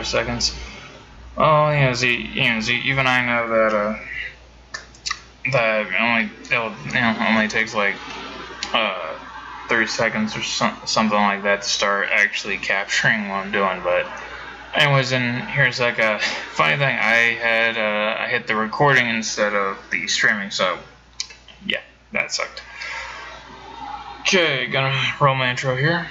seconds. Oh yeah, even I know that that only takes like 30 seconds or something like that to start actually capturing what I'm doing. But anyways, and here's like a funny thing. I hit the recording instead of the streaming, so yeah, that sucked. Okay, gonna roll my intro here.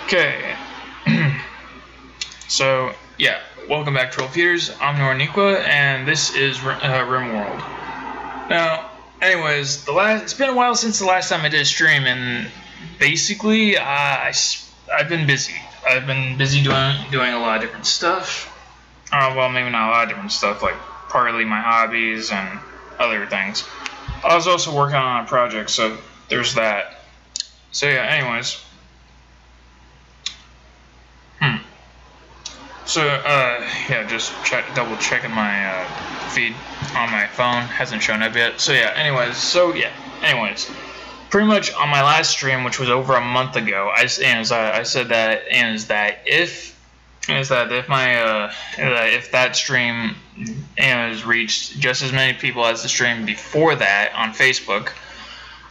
Okay, so yeah, welcome back, Troll Feeders. I'm Nora, and this is Rimworld. Now, anyways, it's been a while since the last time I did a stream, and basically, I've been busy. I've been busy doing a lot of different stuff. Well, maybe not a lot of different stuff, like partly my hobbies and other things. I was also working on a project, so there's that. So yeah, anyways. So, yeah, just double checking my feed on my phone. Hasn't shown up yet. So, yeah, anyways. Pretty much on my last stream, which was over a month ago, I said that if that stream has reached just as many people as the stream before that on Facebook,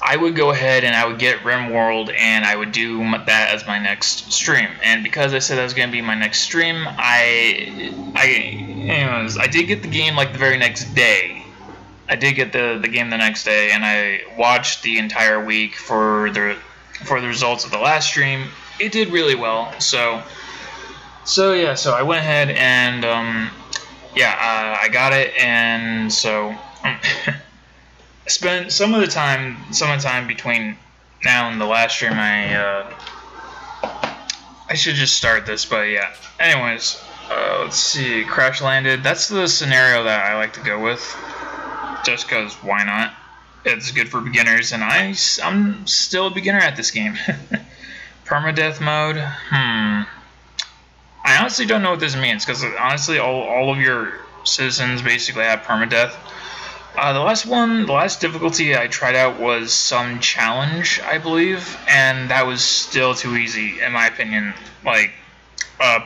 I would go ahead and I would get Rimworld and I would do that as my next stream. And because I said that was going to be my next stream, anyways, I did get the game like the very next day. I did get the game the next day, and I watched the entire week for the results of the last stream. It did really well. So yeah, so I went ahead and I got it, and so. Spent some of the time between now and the last stream. I should just start this, but yeah. Anyways, let's see. Crash landed. That's the scenario that I like to go with, just because why not? It's good for beginners, and I'm still a beginner at this game. Permadeath mode. I honestly don't know what this means, because honestly, all of your citizens basically have permadeath. The last difficulty I tried out was some challenge, I believe, and that was still too easy, in my opinion. Like,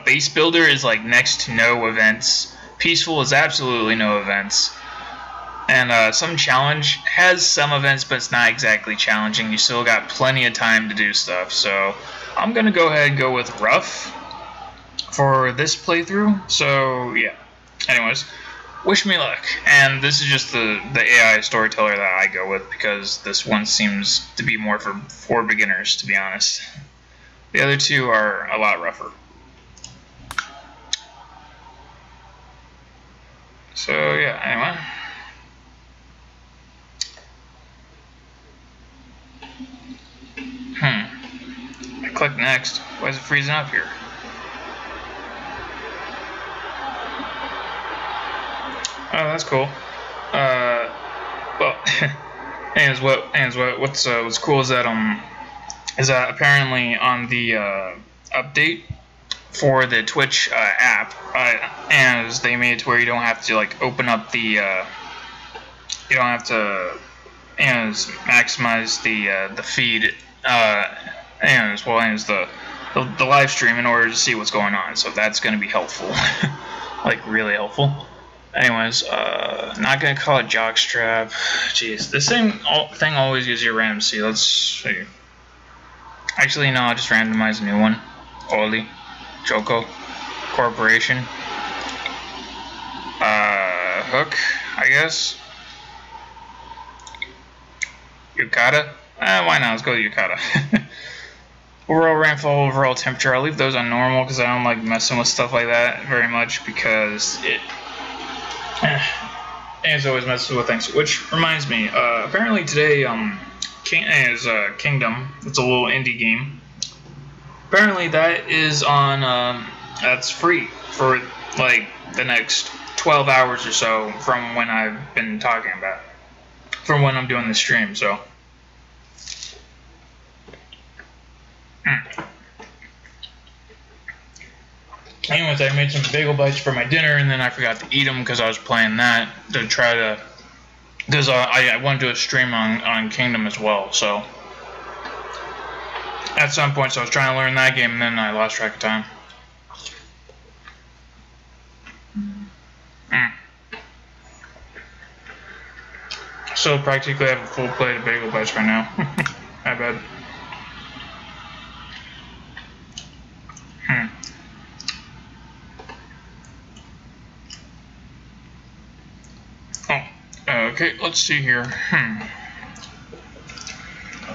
base builder is like next to no events. Peaceful is absolutely no events. And some challenge has some events, but it's not exactly challenging. You still got plenty of time to do stuff. So I'm gonna go ahead and go with rough for this playthrough. So yeah. Anyways. Wish me luck, and this is just the AI storyteller that I go with, because this one seems to be more for beginners, to be honest. The other two are a lot rougher. So yeah, anyway. I click next. Why is it freezing up here? Oh, that's cool. Well, what's cool is that apparently on the update for the Twitch app, and they made it to where you don't have to like open up the you don't have to maximize the feed as well as the live stream in order to see what's going on. So that's going to be helpful, like really helpful. Anyways, not gonna call it jockstrap. Jeez, this thing always gives you a random C. Let's see. Actually, no, I'll just randomize a new one. Oli, Joko, Corporation, Hook, I guess. Yukata. Why not? Let's go with Yukata. Overall rainfall, overall temperature. I'll leave those on normal because I don't like messing with stuff like that very much, because it's always messes with things. Which reminds me, apparently today, Kingdom. It's a little indie game. Apparently that is on, that's free for like the next 12 hours or so from when I've been talking about, from when I'm doing the stream. So. Anyways, I made some bagel bites for my dinner, and then I forgot to eat them because I was playing that to try to because I want to do a stream on Kingdom as well. So at some point, so I was trying to learn that game, and then I lost track of time. So practically I have a full plate of bagel bites right now. My bad. Oh, okay, let's see here.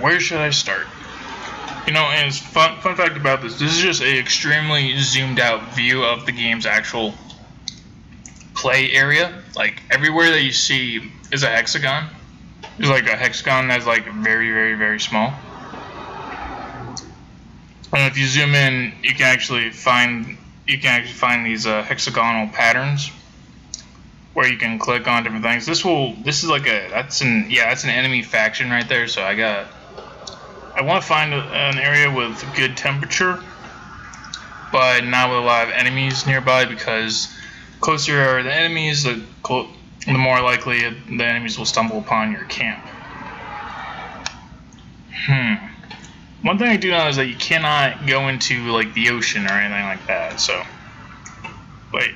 Where should I start? You know, and it's fun fact about this is just a extremely zoomed out view of the game's actual play area. Like, everywhere that you see is a hexagon. There's like a hexagon that's like very, very, very small. And if you zoom in, you can actually find these hexagonal patterns where you can click on different things. This is like that's an enemy faction right there. So I want to find an area with good temperature, but not with a lot of enemies nearby, because closer are the enemies, the more likely the enemies will stumble upon your camp. One thing I do know is that you cannot go into like the ocean or anything like that. So, wait,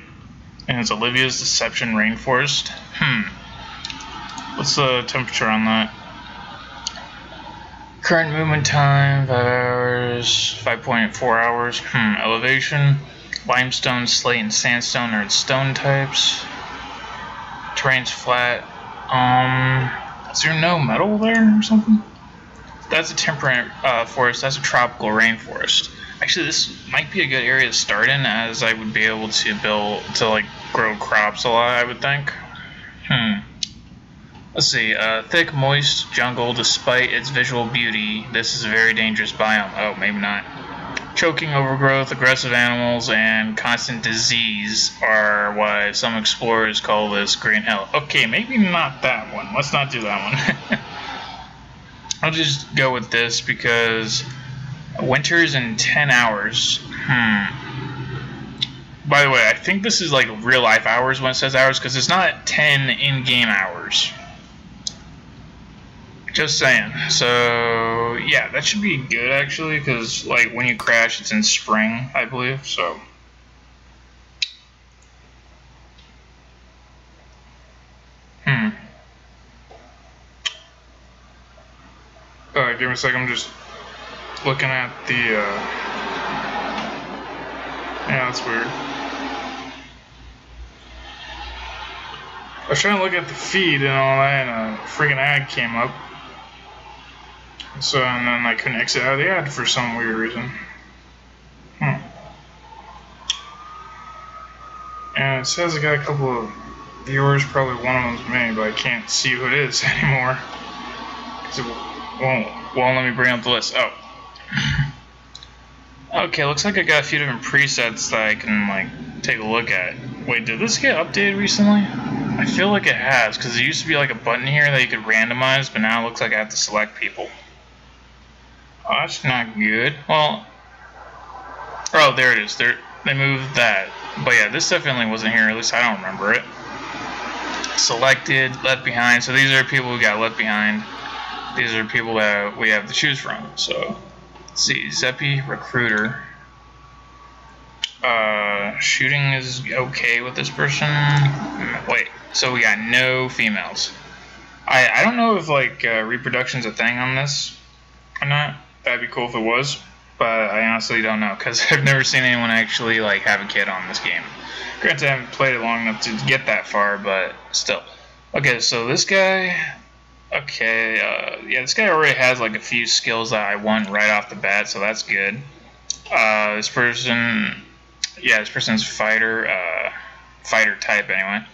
and it's Olivia's Deception Rainforest. What's the temperature on that? Current movement time 5 hours, 5.4 hours. Elevation, limestone, slate, and sandstone are its stone types. Terrain's flat. Is there no metal there or something? That's a temperate forest. That's a tropical rainforest. Actually, this might be a good area to start in, as I would be able to like grow crops a lot, I would think. Let's see. Thick, moist jungle. Despite its visual beauty, this is a very dangerous biome. Oh, maybe not. Choking overgrowth, aggressive animals, and constant disease are why some explorers call this green hell. Okay, maybe not that one. Let's not do that one. I'll just go with this because winter's in 10 hours. By the way, I think this is like real life hours when it says hours, because it's not 10 in-game hours. Just saying. So yeah, that should be good actually, because like when you crash, it's in spring, I believe. So. Alright, give me a second. I'm just looking at the. Yeah, that's weird. I was trying to look at the feed and all that, and a freaking ad came up. So, and then I couldn't exit out of the ad for some weird reason. And it says I got a couple of viewers, probably one of them's me, but I can't see who it is anymore. Because it won't let me bring up the list. Oh. Okay, looks like I got a few different presets that I can, like, take a look at. Wait, did this get updated recently? I feel like it has, because there used to be, like, a button here that you could randomize, but now it looks like I have to select people. Oh, that's not good. Well, oh, there it is. They moved that. But yeah, this definitely wasn't here. At least I don't remember it. Selected, left behind. So these are people who got left behind. These are people that we have to choose from. So, let's see. Zeppy, recruiter. Shooting is okay with this person. Wait, so we got no females. I don't know if, like, reproduction's a thing on this or not. That'd be cool if it was, but I honestly don't know, because I've never seen anyone actually, like, have a kid on this game. Granted, I haven't played it long enough to get that far, but still. Okay, so this guy, okay, yeah, this guy already has, like, a few skills that I want right off the bat, so that's good. This person, yeah, this person's fighter type anyway.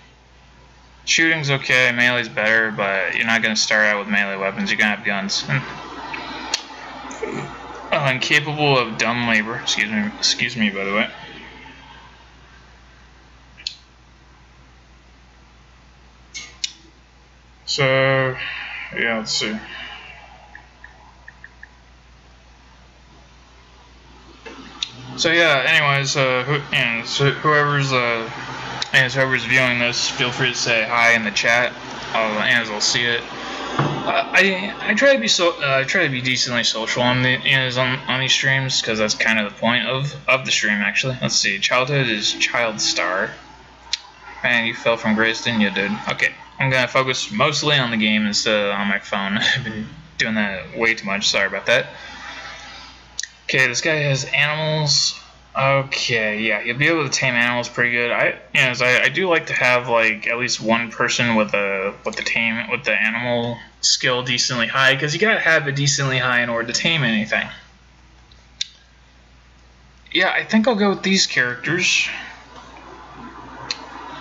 Shooting's okay, melee's better, but you're not going to start out with melee weapons, you're going to have guns. Incapable of dumb labor. Excuse me, by the way. So, yeah, let's see. So yeah, anyways, whoever's viewing this, feel free to say hi in the chat. and will see it. I try to be decently social on these streams, because that's kind of the point of the stream. Actually, let's see. Childhood is child star. Man, you fell from grace, didn't you, dude? Okay, I'm gonna focus mostly on the game instead of on my phone. I've been doing that way too much. Sorry about that. Okay, this guy has animals. Okay, yeah, you'll be able to tame animals pretty good. I do like to have like at least one person with the animal skill decently high, because you gotta have it decently high in order to tame anything. Yeah, I think I'll go with these characters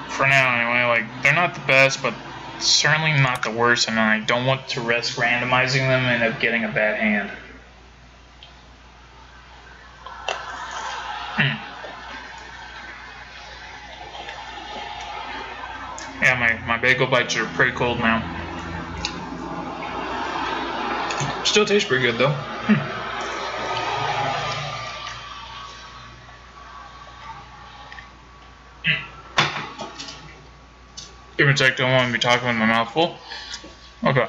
for now. Anyway, like they're not the best, but certainly not the worst, and I don't want to risk randomizing them and end up getting a bad hand. Yeah, my bagel bites are pretty cold now. Still tastes pretty good though. Give me a sec, don't want to be talking with my mouth full. Okay.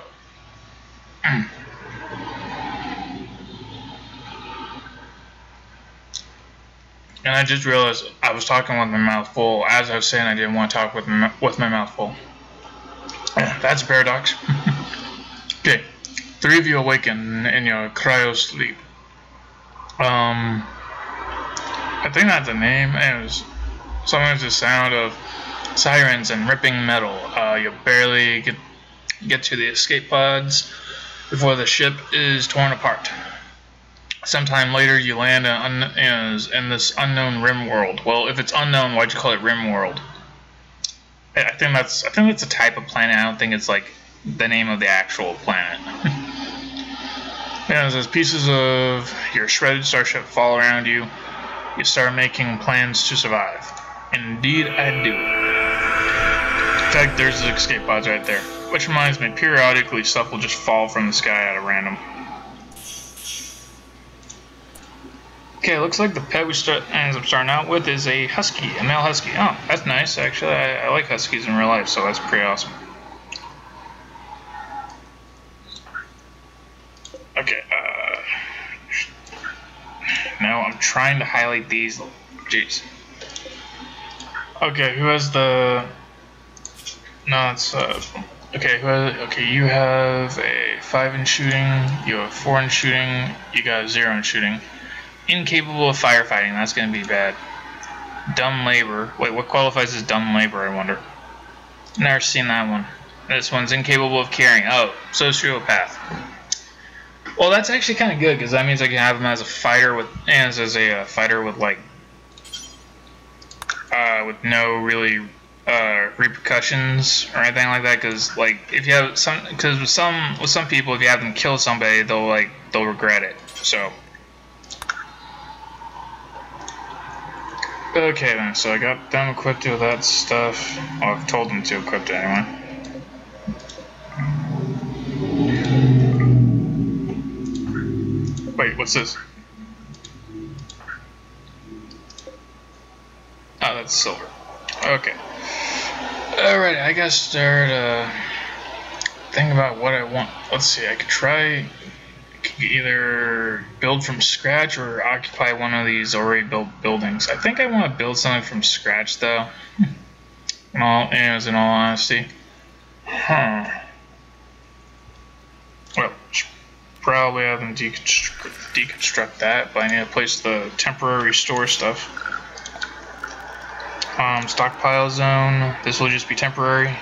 And I just realized I was talking with my mouth full as I was saying I didn't want to talk with my mouth full. That's a paradox. Okay, 3 of you awaken in your cryo sleep. I think that's the name. It was sometimes the sound of sirens and ripping metal. You barely get to the escape pods before the ship is torn apart. Sometime later, you land in this unknown Rimworld. Well, if it's unknown, why'd you call it Rimworld? I think that's a type of planet. I don't think it's like the name of the actual planet. As pieces of your shredded starship fall around you, you start making plans to survive. Indeed, I do. In fact, there's the escape pods right there. Which reminds me, periodically stuff will just fall from the sky at a random. Okay, looks like the pet we ends up starting out with is a husky, a male husky. Oh, that's nice, actually. I like huskies in real life, so that's pretty awesome. Okay, no, I'm trying to highlight these. Jeez. Okay, who has the... No, it's, okay, you have a 5 in shooting, you have 4 in shooting, you got a 0 in shooting. Incapable of firefighting, that's gonna be bad. Dumb labor. Wait, what qualifies as dumb labor, I wonder? Never seen that one. This one's incapable of carrying. Oh, sociopath. Well, that's actually kind of good, because that means I can have him as a fighter with, like, with no really repercussions or anything like that. Because like if you have with some people, if you have them kill somebody, they'll regret it. So. Okay then, so I got them equipped with that stuff. Well, I've told them to equip it anyway. Wait, what's this? Oh, that's silver. Okay. Alright, I gotta start thinking about what I want. Let's see, I could either build from scratch or occupy one of these already built buildings. I think I want to build something from scratch though. In all honesty. Well, probably have them deconstruct that, but I need a place to temporarily store stuff. Stockpile zone. This will just be temporary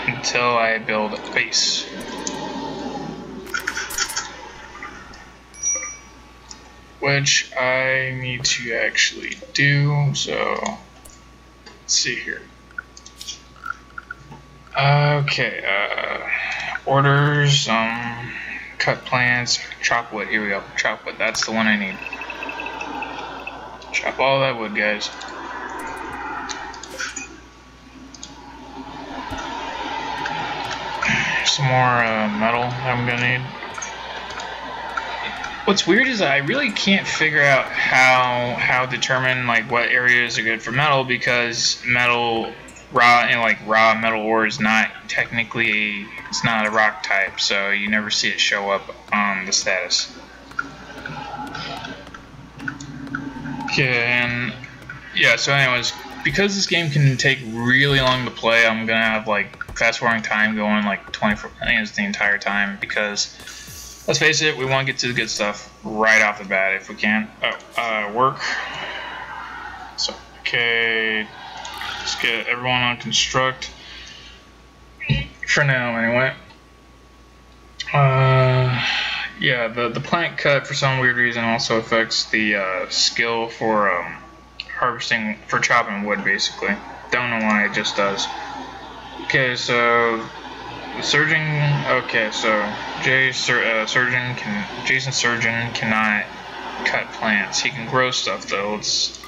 until I build a base. Which I need to actually do, so let's see here. Okay, orders, cut plants, chop wood, here we go, chop wood, that's the one I need. Chop all that wood, guys. Some more metal I'm gonna need. What's weird is I really can't figure out how determine like what areas are good for metal, because metal raw and like raw metal ore is not technically, it's not a rock type, so you never see it show up on the status. Okay, and yeah, so anyways, because this game can take really long to play, I'm gonna have like fast forwarding time going like 24, I think it's the entire time, because let's face it, we want to get to the good stuff right off the bat if we can. Work. So, okay, let's get everyone on construct. For now, anyway. Yeah, the plant cut for some weird reason also affects the skill for harvesting, for chopping wood, basically. Don't know why, it just does. Okay, so Surgeon. Okay, so Jason Surgeon cannot cut plants. He can grow stuff though. Let's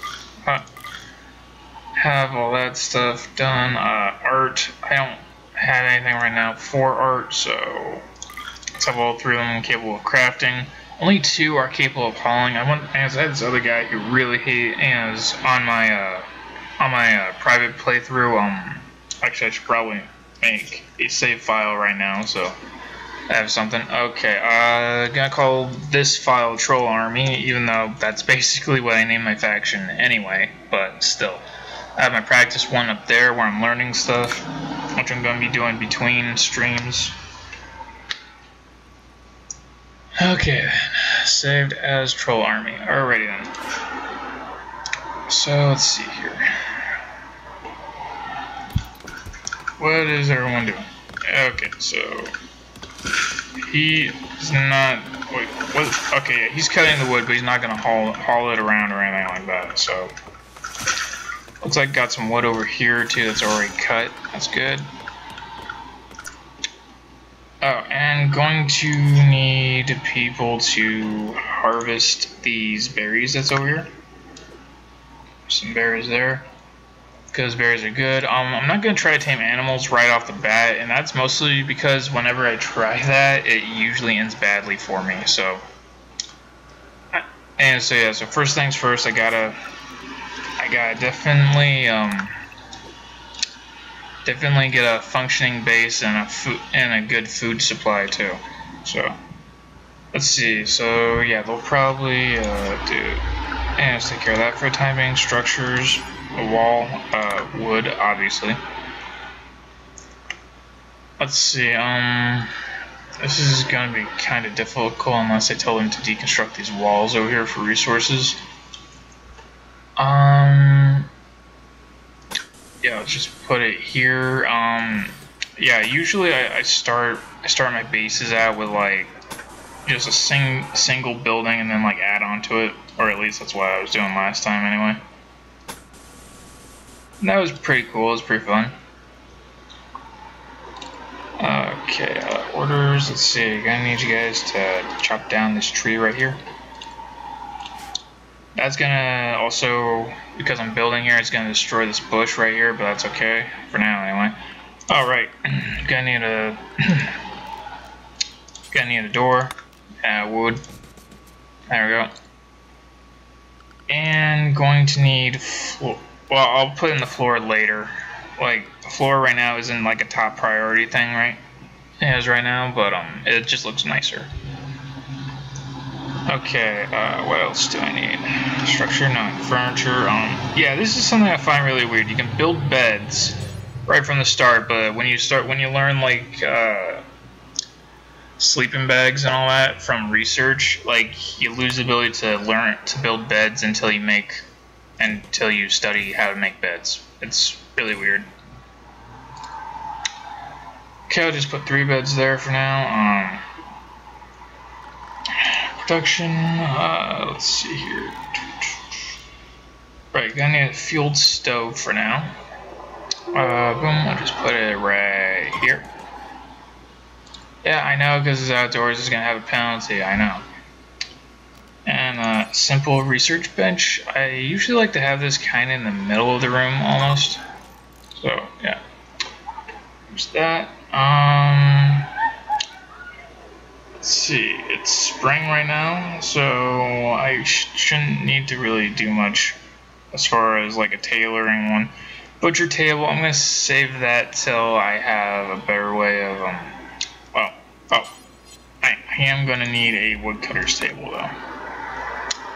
have all that stuff done. Art. I don't have anything right now for art, so let's have all three of them capable of crafting. Only 2 are capable of hauling. I had this other guy who really is on my private playthrough. Actually, I should probably make a save file right now, so I have something. Okay, gonna call this file Troll Army, even though that's basically what I named my faction anyway, but still. I have my practice one up there where I'm learning stuff, which I'm gonna be doing between streams. Okay then, saved as Troll Army. Alrighty then. So let's see here. What is everyone doing? Okay, so he's not. Wait, what? Okay, yeah, he's cutting the wood, but he's not gonna haul it around or anything like that. So looks like got some wood over here too that's already cut. That's good. Oh, and going to need people to harvest these berries that's over here. Some berries there. Because berries are good. I'm not going to try to tame animals right off the bat, and that's mostly because whenever I try that, it usually ends badly for me. So, and so yeah. So first things first, I gotta definitely get a functioning base and a good food supply too. So let's see. So yeah, they'll probably and let's take care of that for the time being. Structures. A wall, wood, obviously. Let's see, this is gonna be kind of difficult unless I tell them to deconstruct these walls over here for resources. Yeah, let's just put it here. Yeah, usually I start my bases out with like just a single building and then like add on to it, or at least that's what I was doing last time anyway. And that was pretty cool, it was pretty fun. Okay, orders, let's see, gonna need you guys to chop down this tree right here. That's gonna also, because I'm building here, it's gonna destroy this bush right here, but that's okay, for now anyway. Alright, gonna need a door, wood, there we go. And going to need floor. Well, I'll put in the floor later. Like, the floor right now isn't like a top priority thing, right? It is right now, but it just looks nicer. Okay, what else do I need? Structure, no, furniture. Yeah, this is something I find really weird. You can build beds right from the start, but when you learn like sleeping bags and all that from research, like you lose the ability to learn to build beds until you study how to make beds. It's really weird. Okay, I'll just put 3 beds there for now. Production, let's see here. Right, gonna need a fueled stove for now. Boom, I'll just put it right here. Yeah, I know, because it's outdoors, it's gonna have a penalty, I know. And a simple research bench. I usually like to have this kind of in the middle of the room, almost. So, yeah. There's that. Let's see, it's spring right now, so I shouldn't need to really do much as far as like a tailoring one. Butcher table, I'm going to save that till I have a better way of, well, oh, I am going to need a woodcutter's table, though.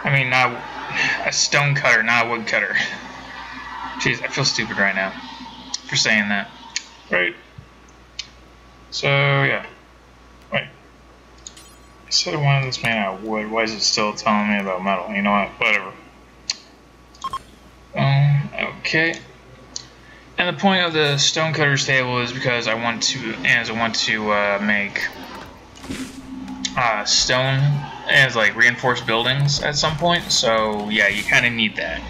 I mean, not a stone cutter, not a woodcutter. Jeez, I feel stupid right now for saying that. Right. So, yeah. Wait. I said I wanted this made out of wood. Why is it still telling me about metal? You know what? Whatever. Okay. And the point of the stonecutter's table is because I want to make stone as like reinforced buildings at some point. So yeah, you kind of need that.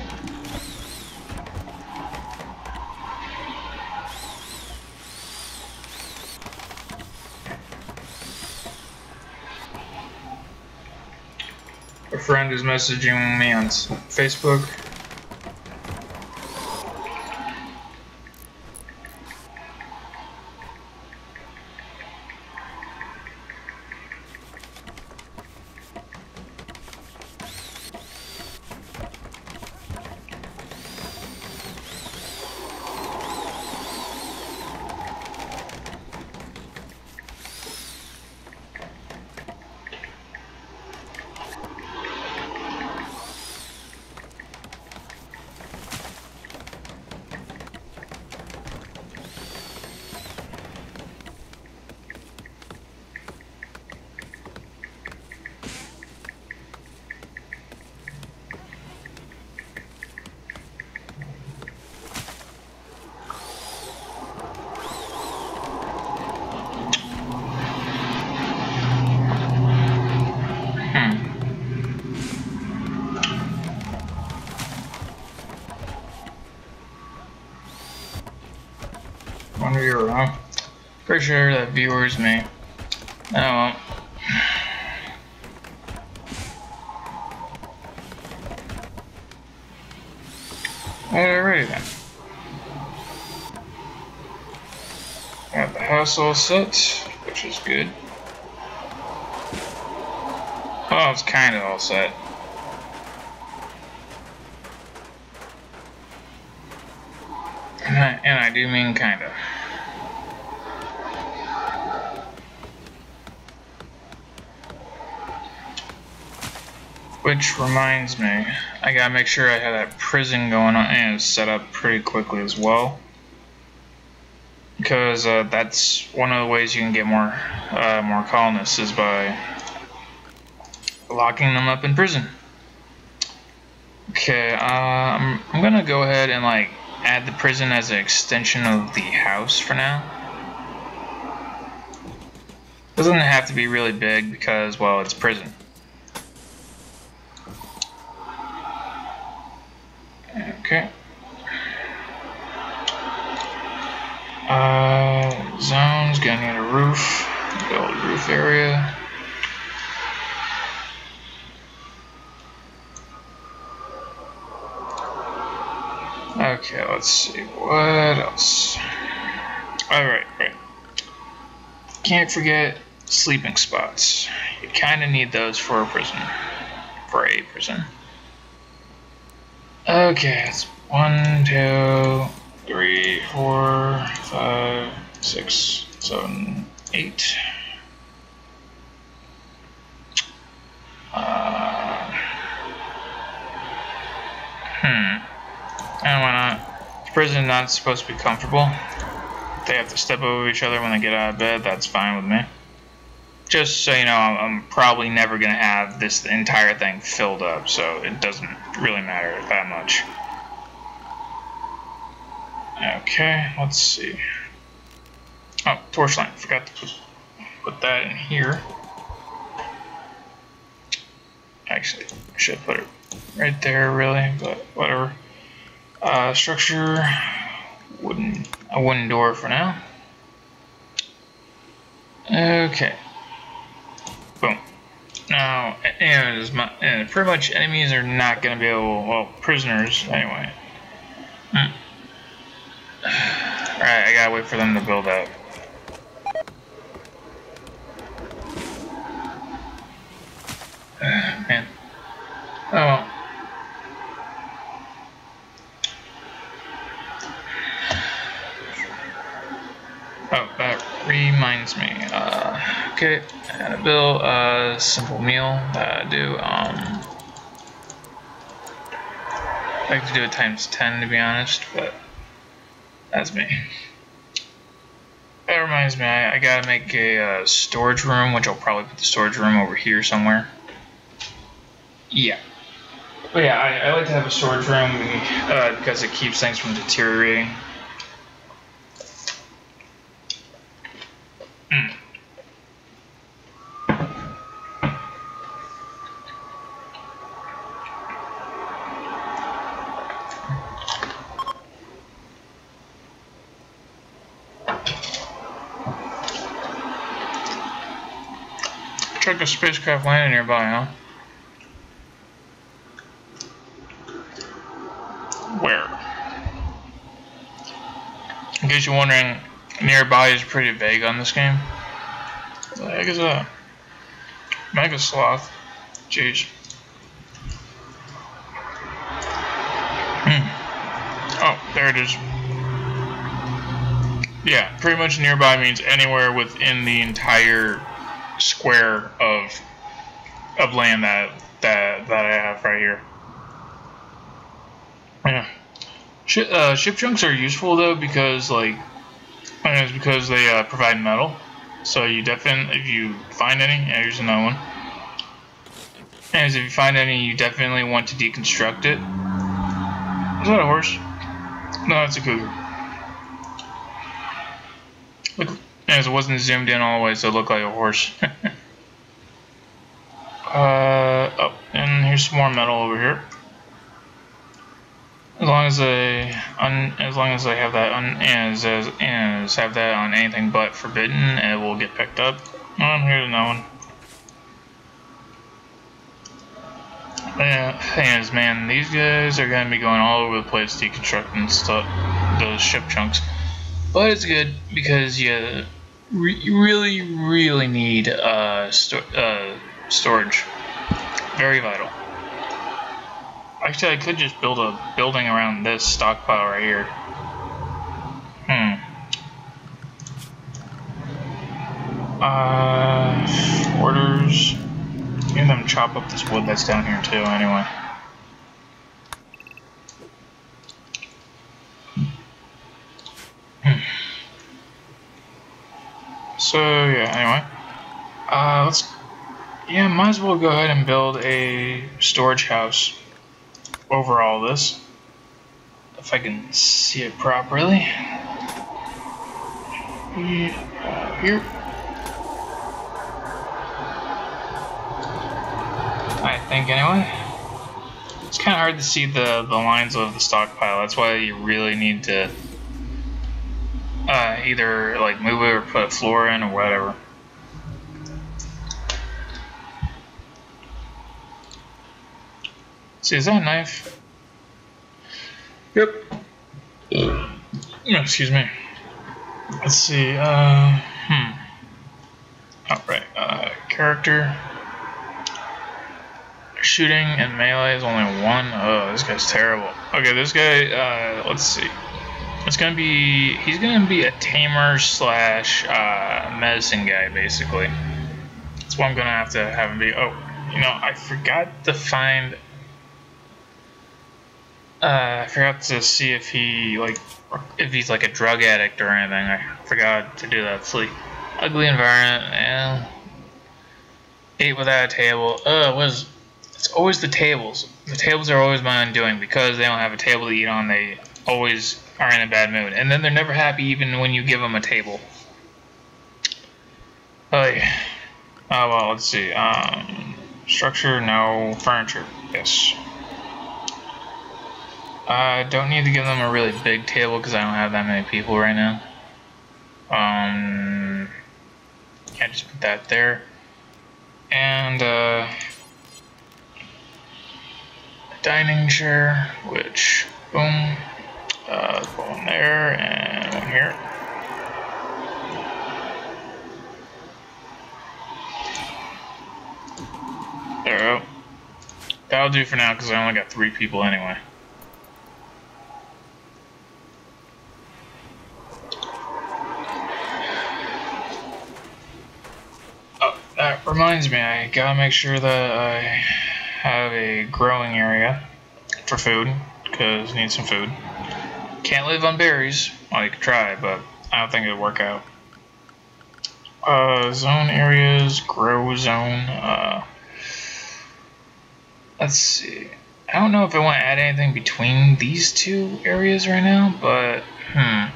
A friend is messaging me on Facebook. Wonder you're wrong. Pretty sure that viewers may. Oh well. Alrighty then. Got the house all set, which is good. Well, it's kind of all set. And I do mean kind of. Which reminds me, I gotta make sure I have that prison going on and it's set up pretty quickly as well. Because that's one of the ways you can get more colonists is by locking them up in prison. Okay, I'm gonna go ahead and like add the prison as an extension of the house for now. Doesn't have to be really big because, well, it's prison. Okay. Zone's gonna need a roof. Build a roof area. Okay, let's see. What else? Alright, right. Can't forget sleeping spots. You kinda need those for a prison. For a prison. Okay, it's 1, 2, 3, 4, 5, 6, 7, 8. And why not? The prison is not supposed to be comfortable. If they have to step over each other when they get out of bed, that's fine with me. Just so you know, I'm probably never going to have this entire thing filled up, so it doesn't really matter that much. Okay, let's see. Oh, torchlight. Forgot to put that in here. Actually, I should put it right there, really, but whatever. Structure, a wooden door for now. Okay. Boom. Now, and pretty much enemies are not going to be able, well, prisoners, anyway. Alright, I gotta wait for them to build up. Man. Oh well. Okay, and a bill, simple meal that I do. I like to do it times 10 to be honest, but that's me. That reminds me, I gotta make a storage room, which I'll probably put the storage room over here somewhere. Yeah. But yeah, I like to have a storage room because it keeps things from deteriorating. Check a spacecraft landing nearby, huh? Where? In case you're wondering, nearby is pretty vague on this game. What the heck is that? Mega Sloth. Jeez. Oh, there it is. Yeah, pretty much nearby means anywhere within the entire square of land that I have right here. Yeah. Ship junks are useful though because because they provide metal. So you definitely, if you find any, yeah, here's another one. And if you find any, you definitely want to deconstruct it. Is that a horse? No, it's a cougar. Look, as it wasn't zoomed in all the way, so it looked like a horse. Oh, and here's some more metal over here. As long as I have that have that on anything but forbidden, it will get picked up. And here's another one. Yeah, thing is, man, these guys are gonna be going all over the place deconstructing stuff, those ship chunks. But it's good because you really need storage. Very vital. Actually, I could just build a building around this stockpile right here. Orders. Let them chop up this wood that's down here too, anyway. So yeah, anyway, might as well go ahead and build a storage house over all this, if I can see it properly. Here. I think anyway. It's kind of hard to see the lines of the stockpile. That's why you really need to either like move it or put a floor in or whatever. See, is that a knife? Yep. Excuse me. Let's see. Oh, right. Character. Shooting and melee is only one. Oh, this guy's terrible. Okay, this guy, let's see. He's gonna be a tamer slash medicine guy, basically. That's what I'm gonna have to have him be. Oh, I forgot to find. I forgot to see if he's like a drug addict or anything. I forgot to do that. It's like ugly environment and ate without a table. It's always the tables. The tables are always my undoing because they don't have a table to eat on. They always are in a bad mood, and then they're never happy even when you give them a table. Oh yeah. Oh well, let's see. Structure, no. Furniture, yes. I don't need to give them a really big table because I don't have that many people right now. Yeah, just put that there. And dining chair, which boom, one there and one here. There we go. That'll do for now because I only got 3 people anyway. Reminds me, I gotta make sure that I have a growing area for food, because I need some food. Can't live on berries. Well, you could try, but I don't think it'll work out. Zone areas, grow zone. Let's see. I don't know if I want to add anything between these two areas right now, but man,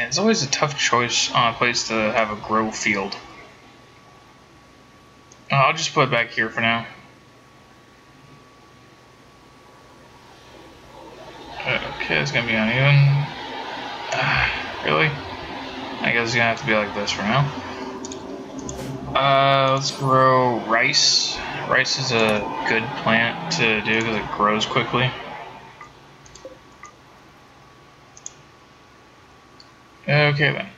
it's always a tough choice on a place to have a grow field. I'll just put it back here for now. Okay, it's gonna be uneven. Really? I guess it's gonna have to be like this for now. Let's grow rice. Rice is a good plant to do because it grows quickly. Okay then.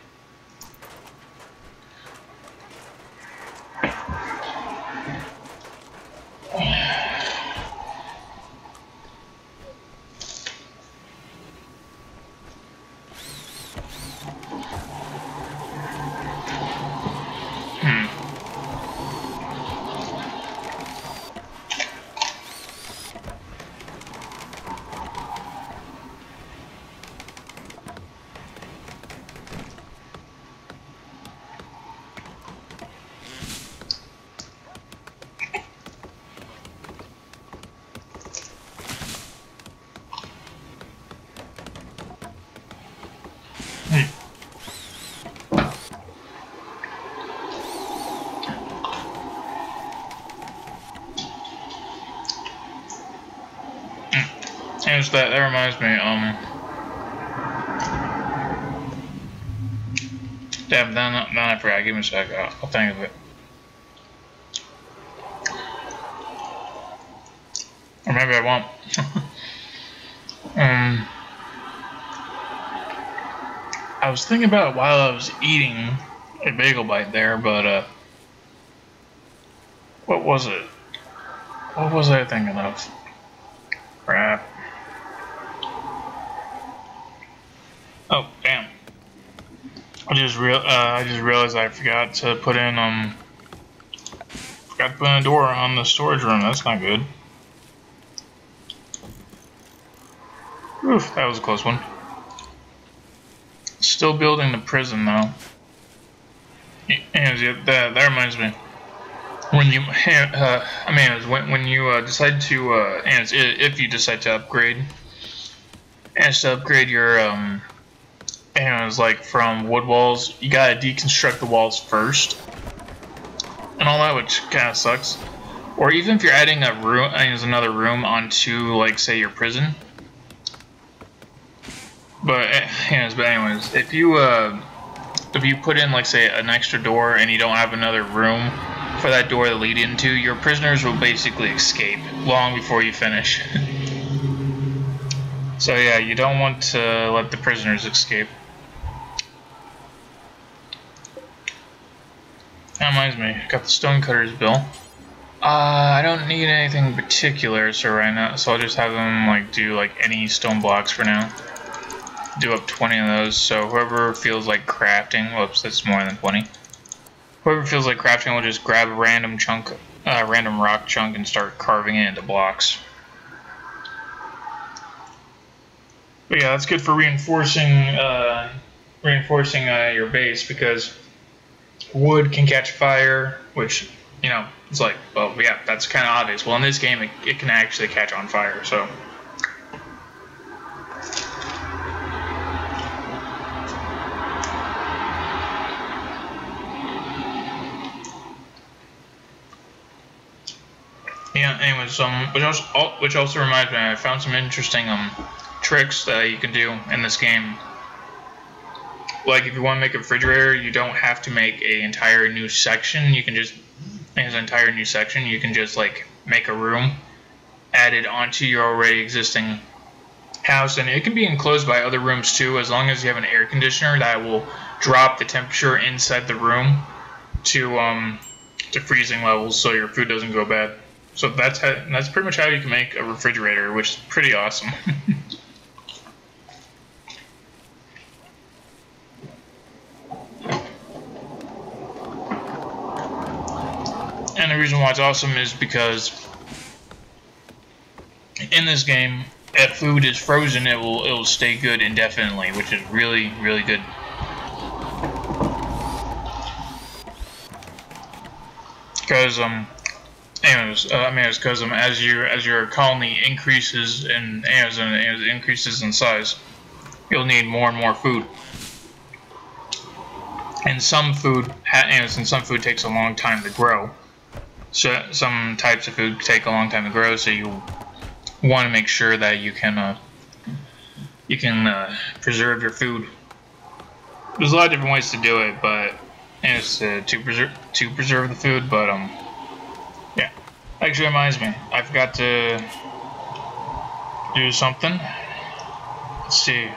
That reminds me, damn, then I forgot, give me a sec, I'll think of it. Or maybe I won't. I was thinking about it while I was eating a bagel bite there, but, what was it? What was I thinking of? Crap. Oh, damn. I just realized I forgot to put in a door on the storage room. That's not good. Oof, that was a close one. Still building the prison though. And that reminds me. When you when you decide to and if you decide to upgrade, and to upgrade your and it was like from wood walls, you gotta deconstruct the walls first and all that, which kind of sucks. Or even if you're adding a room, another room onto, like, say, your prison. But anyways, if you put in, like, say, an extra door and you don't have another room for that door to lead into, your prisoners will basically escape long before you finish. So yeah, you don't want to let the prisoners escape. That reminds me, I got the stonecutters bill. I don't need anything particular, so right now, so I'll just have them like do like any stone blocks for now. Do up 20 of those, so whoever feels like crafting, whoops, that's more than 20. Whoever feels like crafting will just grab a random chunk, random rock chunk and start carving it into blocks. But yeah, that's good for reinforcing your base, because wood can catch fire, which, you know, it's like, well, yeah, that's kind of obvious. Well, in this game, it can actually catch on fire, so. Yeah, anyways, which also reminds me, I found some interesting tricks that you can do in this game. Like, if you want to make a refrigerator, you don't have to make an entire new section. You can just like make a room added onto your already existing house, and it can be enclosed by other rooms too, as long as you have an air conditioner that will drop the temperature inside the room to freezing levels, so your food doesn't go bad. So that's pretty much how you can make a refrigerator, which is pretty awesome. And the reason why it's awesome is because in this game, if food is frozen, it will stay good indefinitely, which is really, really good. Because because as your colony increases and as it increases in size, you'll need more and more food. And some food takes a long time to grow. So some types of food take a long time to grow. So you want to make sure that you can preserve your food. There's a lot of different ways to do it, but to preserve the food. But yeah. Actually, reminds me, I forgot to do something. Let's see.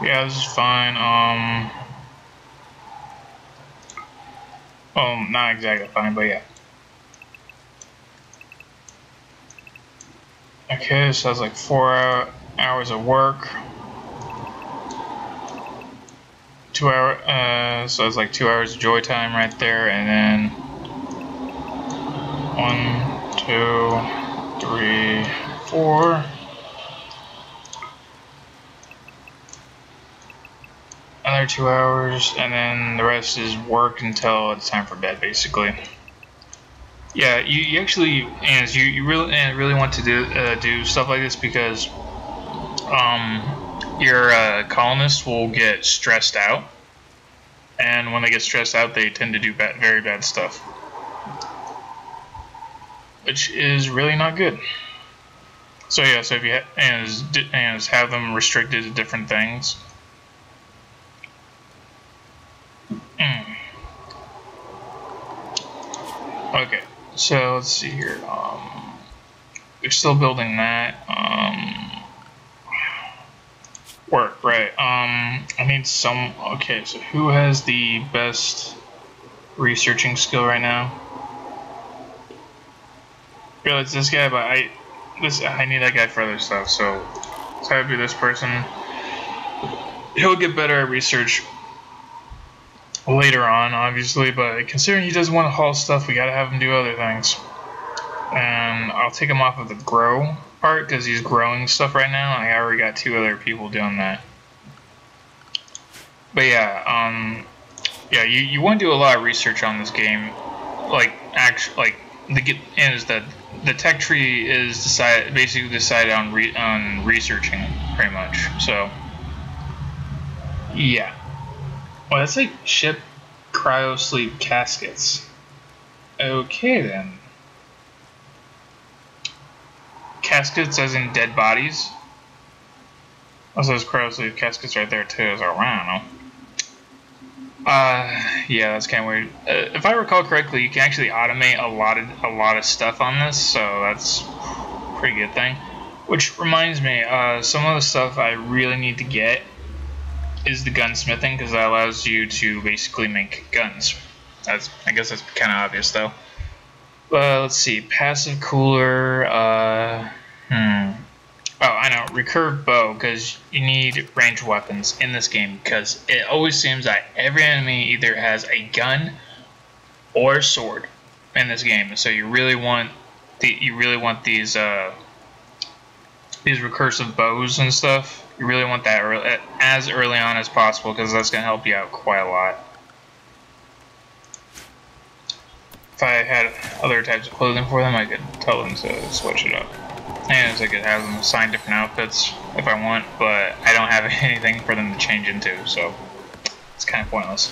Yeah, this is fine. Well, not exactly fine, but yeah. Okay, so that's like 4 hours of work. 2 hour, so it's like 2 hours of joy time right there, and then 1, 2, 3, 4. Another 2 hours, and then the rest is work until it's time for bed, basically. Yeah, you actually, and you really want to do stuff like this because your colonists will get stressed out, and when they get stressed out, they tend to do very bad stuff, which is really not good. So yeah, so if you have them restricted to different things. Okay, so let's see here. We're still building that. Work, right. I need some. Okay, so who has the best researching skill right now? Really, it's this guy, but I need that guy for other stuff. So it's gotta be this person. He'll get better at research later on, obviously, but considering he doesn't want to haul stuff, we gotta have him do other things. And I'll take him off of the grow part because he's growing stuff right now. I already got 2 other people doing that. But yeah, you want to do a lot of research on this game. Like the tech tree is basically decided on researching pretty much. So yeah. Well, that's like ship cryo sleep caskets. Okay then. Caskets as in dead bodies. Also, there's cryo sleep caskets right there too. So I don't know. Yeah, that's kind of weird. If I recall correctly, you can actually automate a lot of stuff on this, so that's a pretty good thing. Which reminds me, some of the stuff I really need to get is the gunsmithing, because that allows you to basically make guns. I guess that's kind of obvious though. Let's see, passive cooler. Oh, I know, recurve bow, because you need ranged weapons in this game, because it always seems that every enemy either has a gun or a sword in this game. So you really want these recursive bows and stuff. You really want that as early on as possible, because that's going to help you out quite a lot. If I had other types of clothing for them, I could tell them to switch it up. And I could have them assign different outfits if I want, but I don't have anything for them to change into, so it's kind of pointless.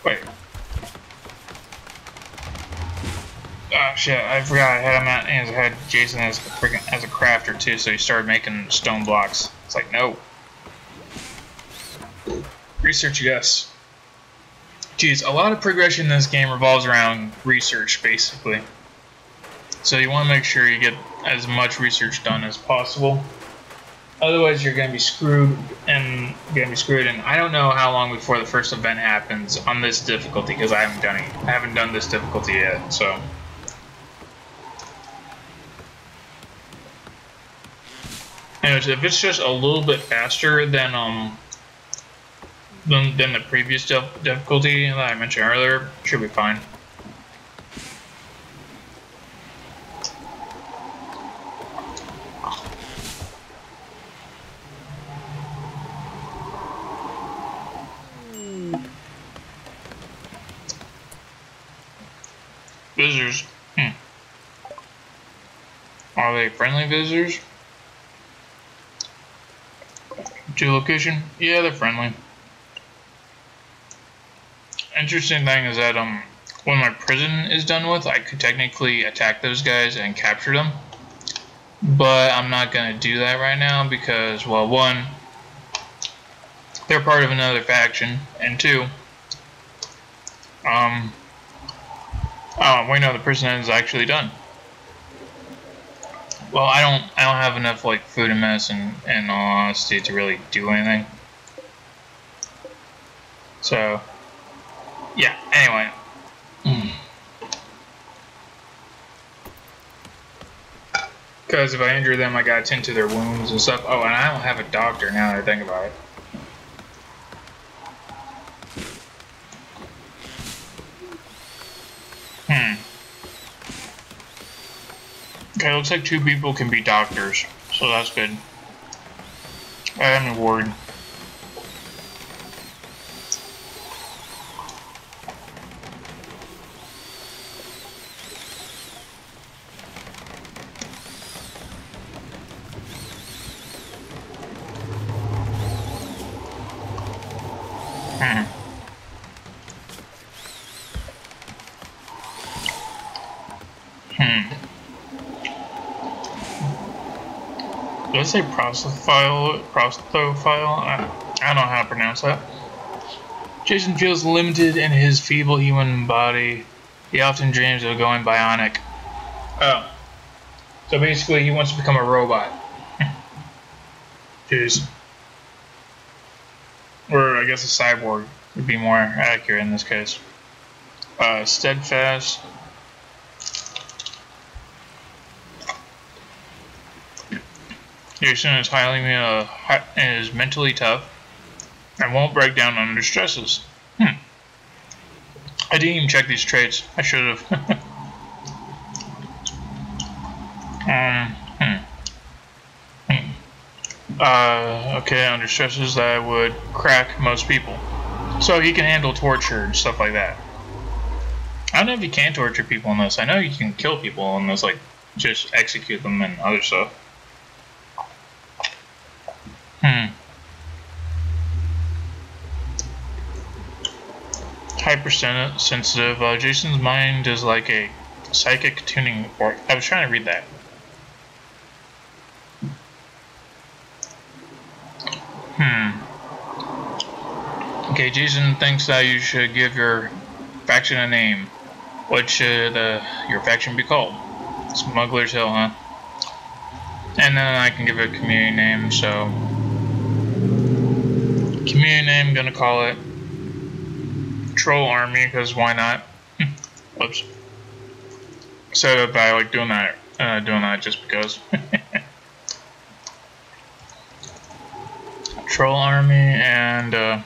Wait. Oh shit, I forgot I had him at, and I had Jason as a crafter too, so he started making stone blocks. It's like, no. Research, yes. Geez, a lot of progression in this game revolves around research, basically. So you want to make sure you get as much research done as possible. Otherwise, you're going to be screwed, and I don't know how long before the first event happens on this difficulty, because I haven't done this difficulty yet. So, anyways, if it's just a little bit faster than than the previous difficulty that I mentioned earlier. Should be fine. Visitors. Are they friendly visitors? Geolocation? Yeah, they're friendly. Interesting thing is that when my prison is done with, I could technically attack those guys and capture them. But I'm not gonna do that right now because, well, one, they're part of another faction, and two, we know the prison is actually done. Well, I don't have enough like food and medicine, in all honesty, to really do anything. So, yeah. Anyway. Because if I injure them, I gotta tend to their wounds and stuff. Oh, and I don't have a doctor now that I think about it. Okay, looks like 2 people can be doctors, so that's good. I am worried. Did I say prosthophile? I don't know how to pronounce that. Jason feels limited in his feeble human body. He often dreams of going bionic. Oh. So basically he wants to become a robot. Jeez. Or I guess a cyborg would be more accurate in this case. Steadfast. Jason is mentally tough and won't break down under stresses. I didn't even check these traits. I should have. Okay, under stresses that would crack most people. So he can handle torture and stuff like that. I don't know if you can torture people in this. I know you can kill people in this, like just execute them and other stuff. Hypersensitive. Jason's mind is like a psychic tuning fork. I was trying to read that. Okay, Jason thinks that you should give your faction a name. What should your faction be called? Smuggler's Hill, huh? And then I can give it a community name, so... Community name, gonna call it Troll Army, because why not? Whoops. So I like doing that just because. Troll Army and let's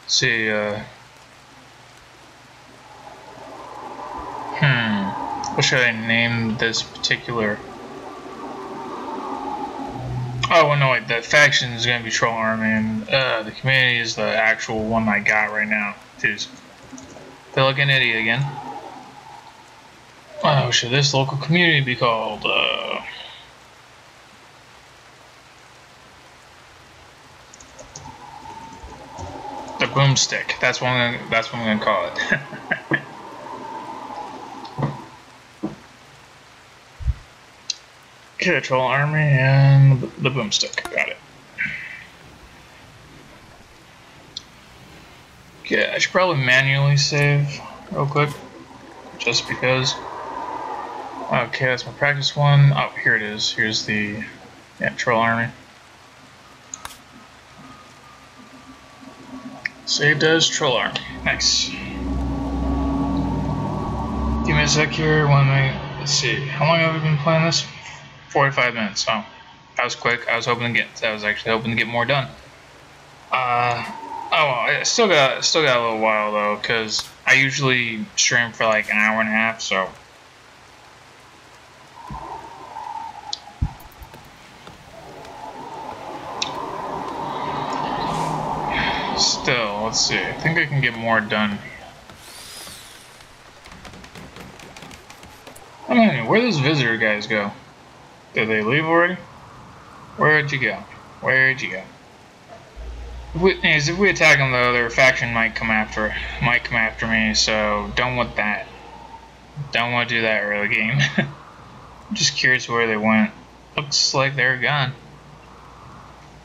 see, what should I name this particular? Oh, well, no, wait, the faction is going to be Troll Army, and the community is the actual one I got right now. Jeez. Feel like an idiot again. Oh, should this local community be called? The Boomstick. That's what I'm gonna call it. Okay, Troll Army and the Boomstick. Got it. Okay, I should probably manually save real quick, just because. Okay, that's my practice one. Oh, here it is. Here's the Troll Army. Saved as Troll Army. Nice. Give me a sec here. Let's see. How long have we been playing this? 45 minutes. Oh, was quick. I was actually hoping to get more done. Oh, I still got a little while though, cause I usually stream for like an hour and a half, so. Still, let's see. I think I can get more done. I mean, where those visitor guys go? Did they leave already? Where'd you go? Where'd you go? If we attack them though, their faction might come after me. So don't want that. Don't want to do that early game. I'm just curious where they went. Looks like they're gone.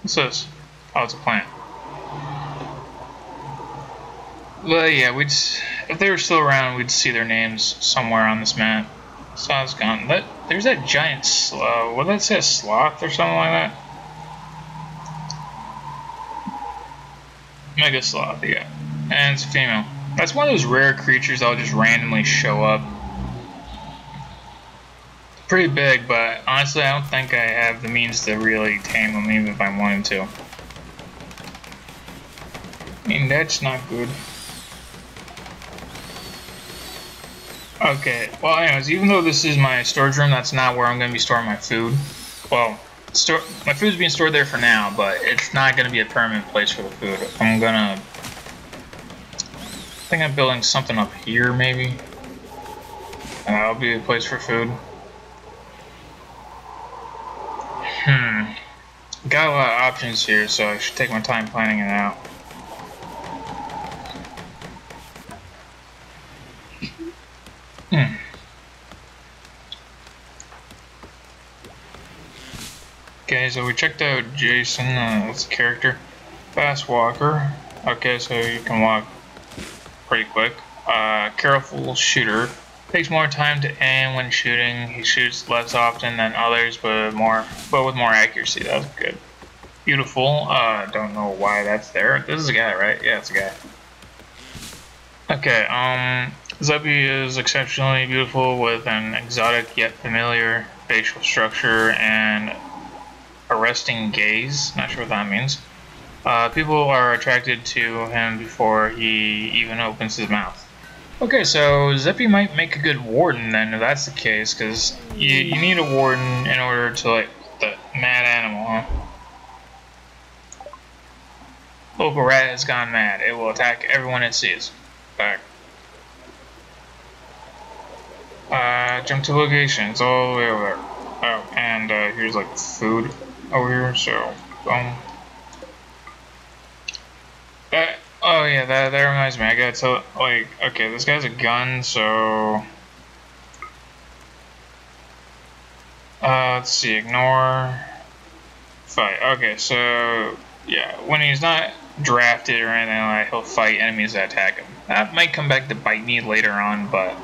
What's this? Oh, it's a plant. But yeah, if they were still around, we'd see their names somewhere on this map. So it's gone. There's that giant sloth. What did that say? A sloth or something like that? Mega sloth, yeah. And it's a female. That's one of those rare creatures that'll just randomly show up. Pretty big, but honestly, I don't think I have the means to really tame them, even if I wanted to. I mean, that's not good. Okay, well anyways, even though this is my storage room, that's not where I'm going to be storing my food. Well, my food's being stored there for now, but it's not going to be a permanent place for the food. I think I'm building something up here, maybe. And that'll be a place for food. Got a lot of options here, so I should take my time planning it out. Okay, so we checked out Jason, that's the character. Fast walker. Okay, so you can walk pretty quick. Careful shooter. Takes more time to aim when shooting. He shoots less often than others, but with more accuracy. That's good. Beautiful. Don't know why that's there. This is a guy, right? Yeah, it's a guy. Okay, Zeppy is exceptionally beautiful with an exotic yet familiar facial structure and arresting gaze. Not sure what that means. People are attracted to him before he even opens his mouth. Okay, so Zeppy might make a good warden then, if that's the case, because you need a warden in order to, like, the mad animal, huh? Local rat has gone mad. It will attack everyone it sees. Back. Jump to location. It's all the way over there. Oh, and here's like food over here, so boom. Oh yeah, that reminds me. I gotta tell, like, okay, this guy's a gun, so let's see, ignore, fight. Okay, so yeah, when he's not drafted or anything like that, he'll fight enemies that attack him. That might come back to bite me later on, but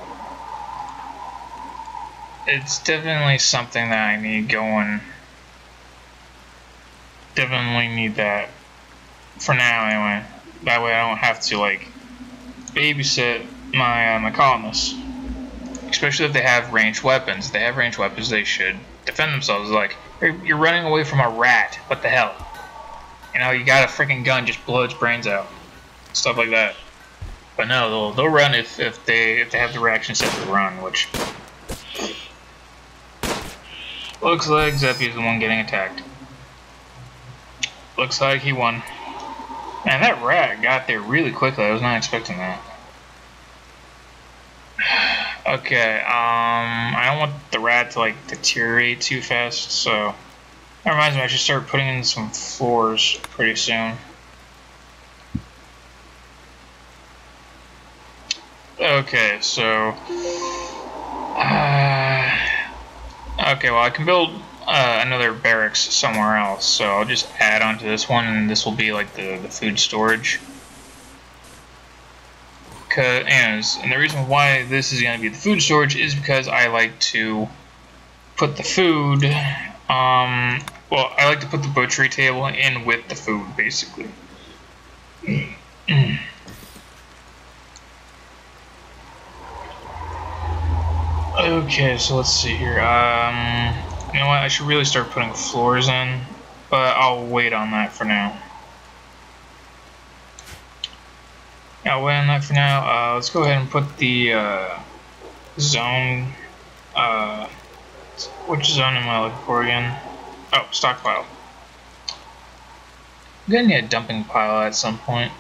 it's definitely something that I need going. Definitely need that for now, anyway. That way I don't have to, like, babysit my colonists. Especially if they have ranged weapons. If they have ranged weapons, they should defend themselves. Like, you're running away from a rat. What the hell? You know, you got a freaking gun, just blow its brains out. Stuff like that. But no, they'll run if they have the reaction set to run, which looks like Zeppy is the one getting attacked. Looks like he won. Man, that rat got there really quickly. I was not expecting that. Okay, I don't want the rat to, like, deteriorate too fast, so that reminds me, I should start putting in some floors pretty soon. Okay, so okay, well, I can build another barracks somewhere else, so I'll just add on to this one, and this will be like the food storage. And the reason why this is going to be the food storage is because I like to put the food, well, I like to put the butchery table in with the food, basically. Okay, so let's see here. You know what? I should really start putting floors in, but I'll wait on that for now. Yeah, I'll wait on that for now. Let's go ahead and put the zone. Which zone am I looking for again? Oh, stockpile. I'm gonna need a dumping pile at some point.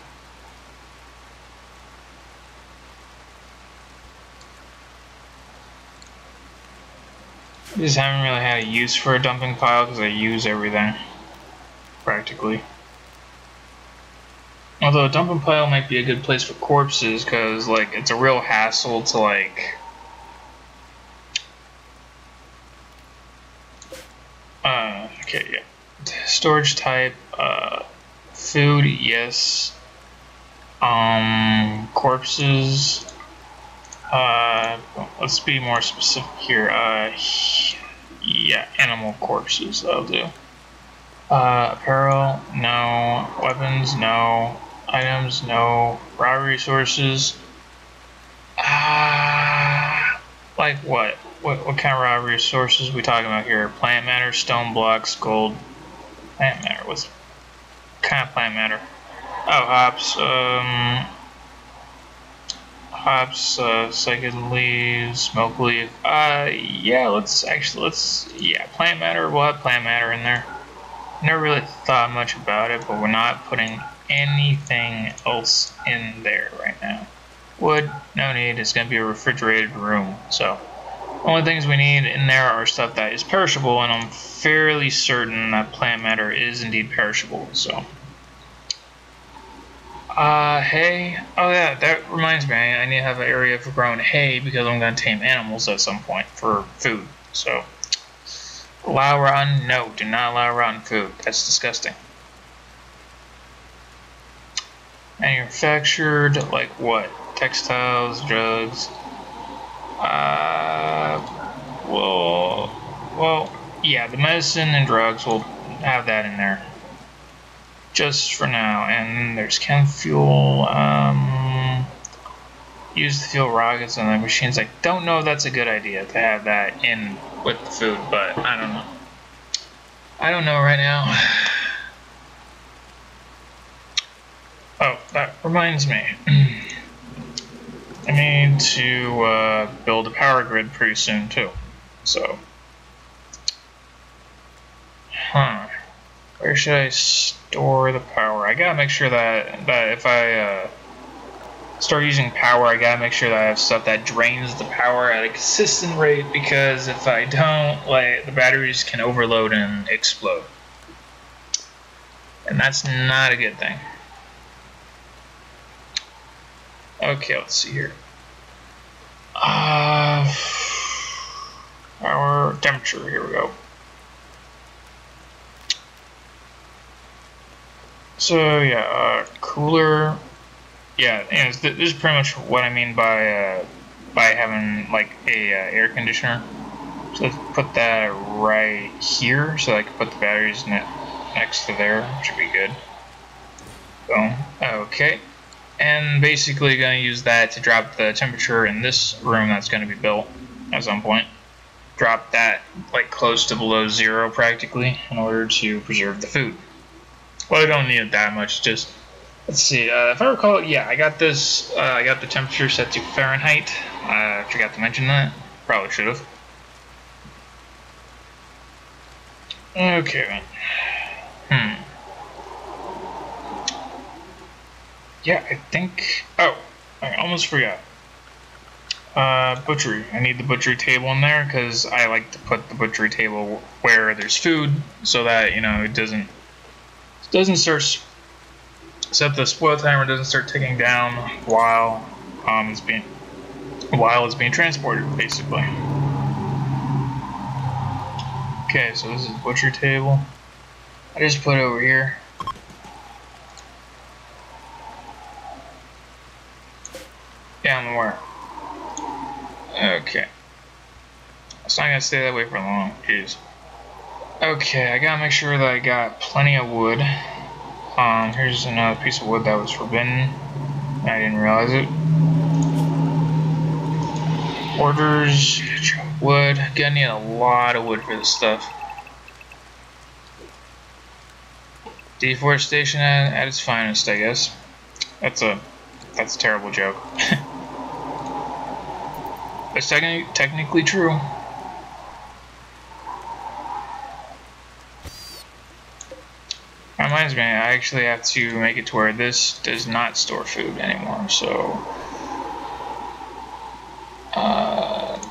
I just haven't really had a use for a dumping pile because I use everything, practically. Although a dumping pile might be a good place for corpses because, like, it's a real hassle to, like, okay, yeah. Storage type, food, yes. Corpses. Let's be more specific here. Yeah, animal corpses, that'll do. Apparel, no. Weapons, no. Items, no. Raw resources. Like what? What kind of raw resources are we talking about here? Plant matter, stone blocks, gold. Plant matter. What kind of plant matter? Oh, hops. Hops, second leaves, smoke leaf. Yeah, yeah, plant matter. We'll have plant matter in there. Never really thought much about it, but we're not putting anything else in there right now. Wood, no need. It's gonna be a refrigerated room, so only things we need in there are stuff that is perishable, and I'm fairly certain that plant matter is indeed perishable, so. Hay. Oh yeah, that reminds me, I need to have an area for growing hay because I'm going to tame animals at some point for food, so. Allow rotten? No, do not allow rotten food. That's disgusting. Manufactured, like what? Textiles, drugs. Well, yeah, the medicine and drugs, we'll have that in there. Just for now. And there's chem fuel. Use to fuel rockets and the machines. I don't know if that's a good idea to have that in with the food, but I don't know. I don't know right now. Oh, that reminds me. I need to build a power grid pretty soon too. So, where should I store the power? I gotta make sure that if I start using power, I gotta make sure that I have stuff that drains the power at a consistent rate, because if I don't, like, the batteries can overload and explode. And that's not a good thing. Okay, let's see here. Power temperature, here we go. So yeah, cooler. Yeah, anyways, this is pretty much what I mean by having like a air conditioner. So let's put that right here, so I can put the batteries next to there. Should be good. Boom. Okay. And basically going to use that to drop the temperature in this room that's going to be built at some point. Drop that like close to below 0 practically in order to preserve the food. Well, I don't need it that much, just, let's see, if I recall, yeah, I got this, I got the temperature set to Fahrenheit. I forgot to mention that. Probably should have. Okay, then. Yeah, I think, oh, I almost forgot. Butchery. I need the butchery table in there because I like to put the butchery table where there's food so that, you know, it doesn't start, set the spoil timer doesn't start ticking down while it's being transported, basically. Okay, so this is butcher table. I just put it over here. Down where? Okay. It's not gonna stay that way for long. Jeez. Okay, I gotta make sure that I got plenty of wood. Here's another piece of wood that was forbidden. I didn't realize it. Orders. Wood. Gonna need a lot of wood for this stuff. Deforestation at its finest, I guess. That's a terrible joke. It's technically true. Reminds me, I actually have to make it to where this does not store food anymore, so...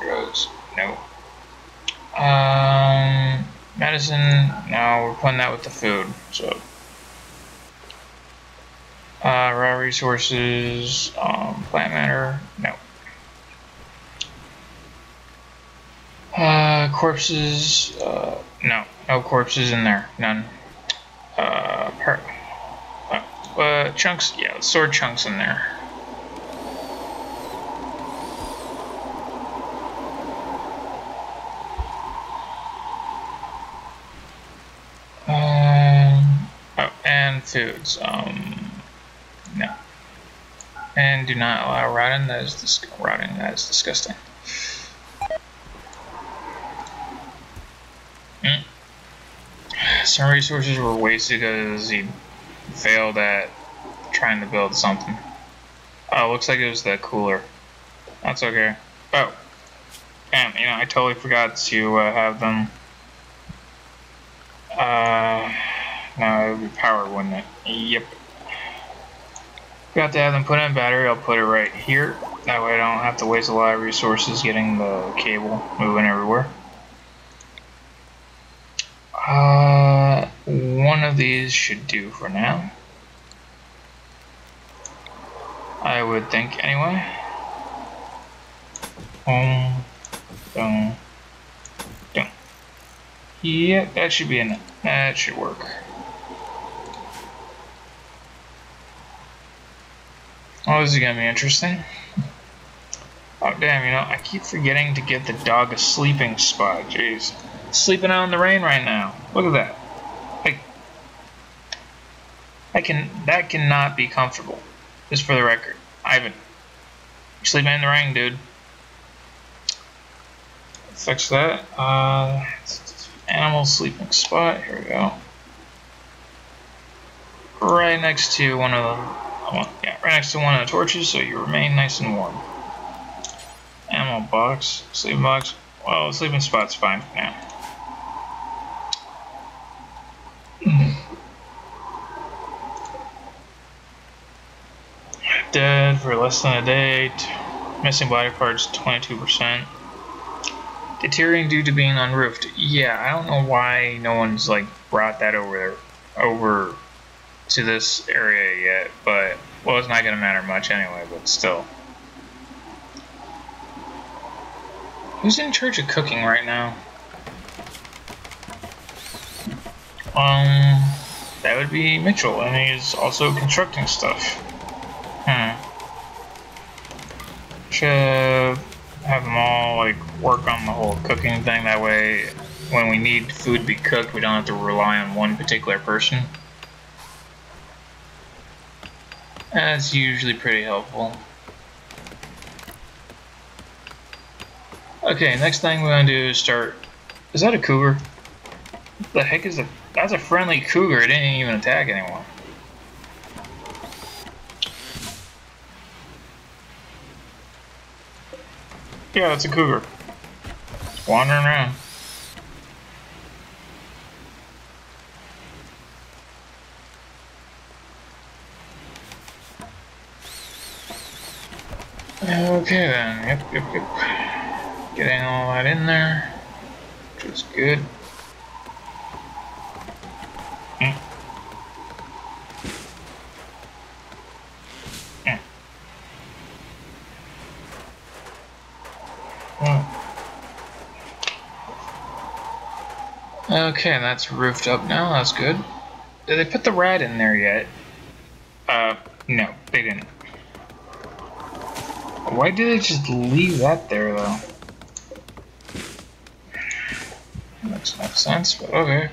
drugs, no. Medicine, no, we're putting that with the food, so... raw resources, plant matter, no. Corpses, no corpses in there, none. Chunks, yeah, let's store chunks in there. And foods, no. And do not allow rotting, that is disgusting. Some resources were wasted because he failed at trying to build something. Oh, looks like it was the cooler. That's okay. Oh, damn, I totally forgot to have them. No, it would be powered, wouldn't it? Yep. Forgot to have them put in battery. I'll put it right here. That way I don't have to waste a lot of resources getting the cable moving everywhere. One of these should do for now. I would think anyway. Dun. Yeah, that should be enough. That should work. Oh, this is gonna be interesting. Oh damn, I keep forgetting to give the dog a sleeping spot. Jeez. Sleeping out in the rain right now. Look at that. That cannot be comfortable. Just for the record. Ivan, you're sleeping in the rain, dude. Fix that. Animal sleeping spot. Here we go. Right next to one of the, right next to one of the torches, so you remain nice and warm. Animal box, sleeping box. Well, sleeping spot's fine for now. Dead for less than a day. Missing body parts 22%. Deteriorating due to being unroofed. Yeah, I don't know why no one's brought that over to this area yet, but well, it's not gonna matter much anyway, but still. Who's in charge of cooking right now? That would be Mitchell, and he's also constructing stuff. Should have them all work on the whole cooking thing. That way, when we need food to be cooked, we don't have to rely on one particular person. That's usually pretty helpful. Okay, next thing we're gonna do is start. Is that a cougar? What the heck is that? That's a friendly cougar. It didn't even attack anyone. Yeah, that's a cougar. It's wandering around. Okay then, yep. Getting all that in there, which is good. Okay, that's roofed up now, that's good. Did they put the rat in there yet? No, they didn't. Why did they just leave that there, though? Makes no sense, but okay.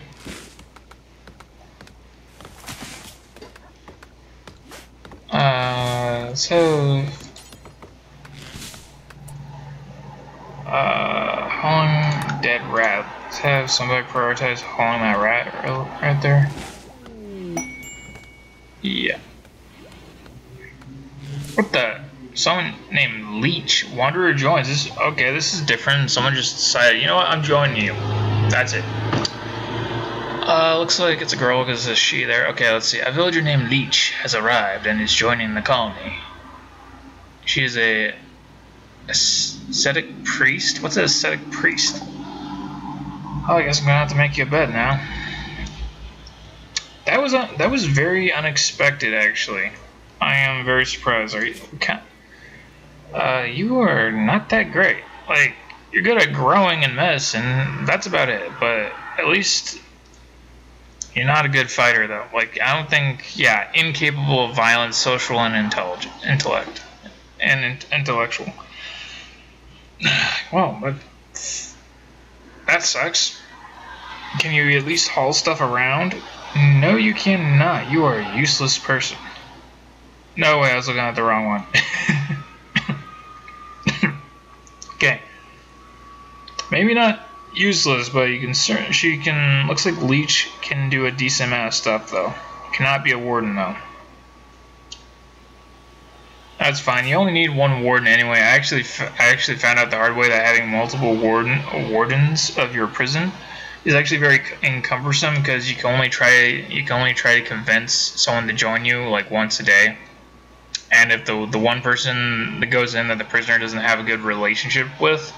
dead rat. Let's have somebody prioritize hauling that rat right there. Yeah. What the? Someone named Leech. Wanderer joins. Okay, this is different. Someone just decided, you know what, I'm joining you. That's it. Looks like it's a girl because there's a she there. Okay, let's see. A villager named Leech has arrived and is joining the colony. She is a ascetic priest? What's an ascetic priest? Oh, I guess I'm gonna have to make you a bed now. That was very unexpected, actually. I am very surprised. You are not that great. Like, you're good at growing and medicine. That's about it. But at least you're not a good fighter, though. Like, I don't think. Yeah, incapable of violence, social, and intellectual. Well, but that sucks. Can you at least haul stuff around? No, you cannot. You are a useless person. No way, I was looking at the wrong one. Okay. Maybe not useless, but you can she can. Looks like Leech can do a decent amount of stuff, though. Cannot be a warden, though. That's fine. You only need one warden anyway. I actually found out the hard way that having multiple wardens of your prison is actually very cumbersome because you can only try to convince someone to join you like once a day. And if the one person that goes in that the prisoner doesn't have a good relationship with,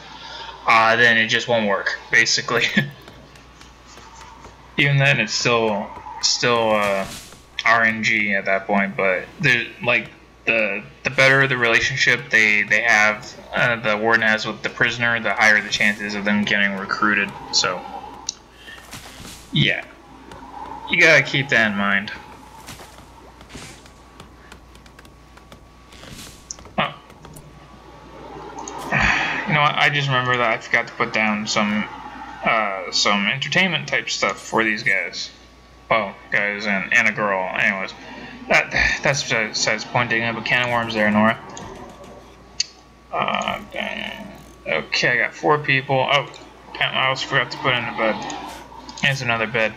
then it just won't work, basically. Even then, it's still RNG at that point. But the better the relationship they have, the warden has with the prisoner, the higher the chances of them getting recruited. So, yeah, you gotta keep that in mind. You know what? I just remember that I forgot to put down some entertainment type stuff for these guys. Well, guys and a girl. Anyways, that's besides the point. Digging up a can of worms there, Nora. Okay, I got 4 people. Oh, I also forgot to put in a bed. Here's another bed.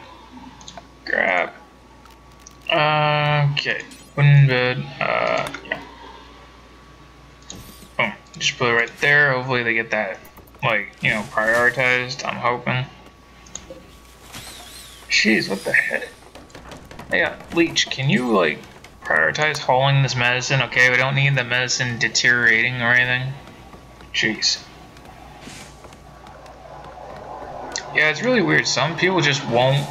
Grab. Okay, wooden bed. Yeah. Boom. Just put it right there. Hopefully they get that, like, you know, prioritized. I'm hoping. Jeez, what the heck? Yeah, Leech, can you, like, prioritize hauling this medicine? Okay, we don't need the medicine deteriorating or anything. Jeez. Yeah, it's really weird. Some people just won't,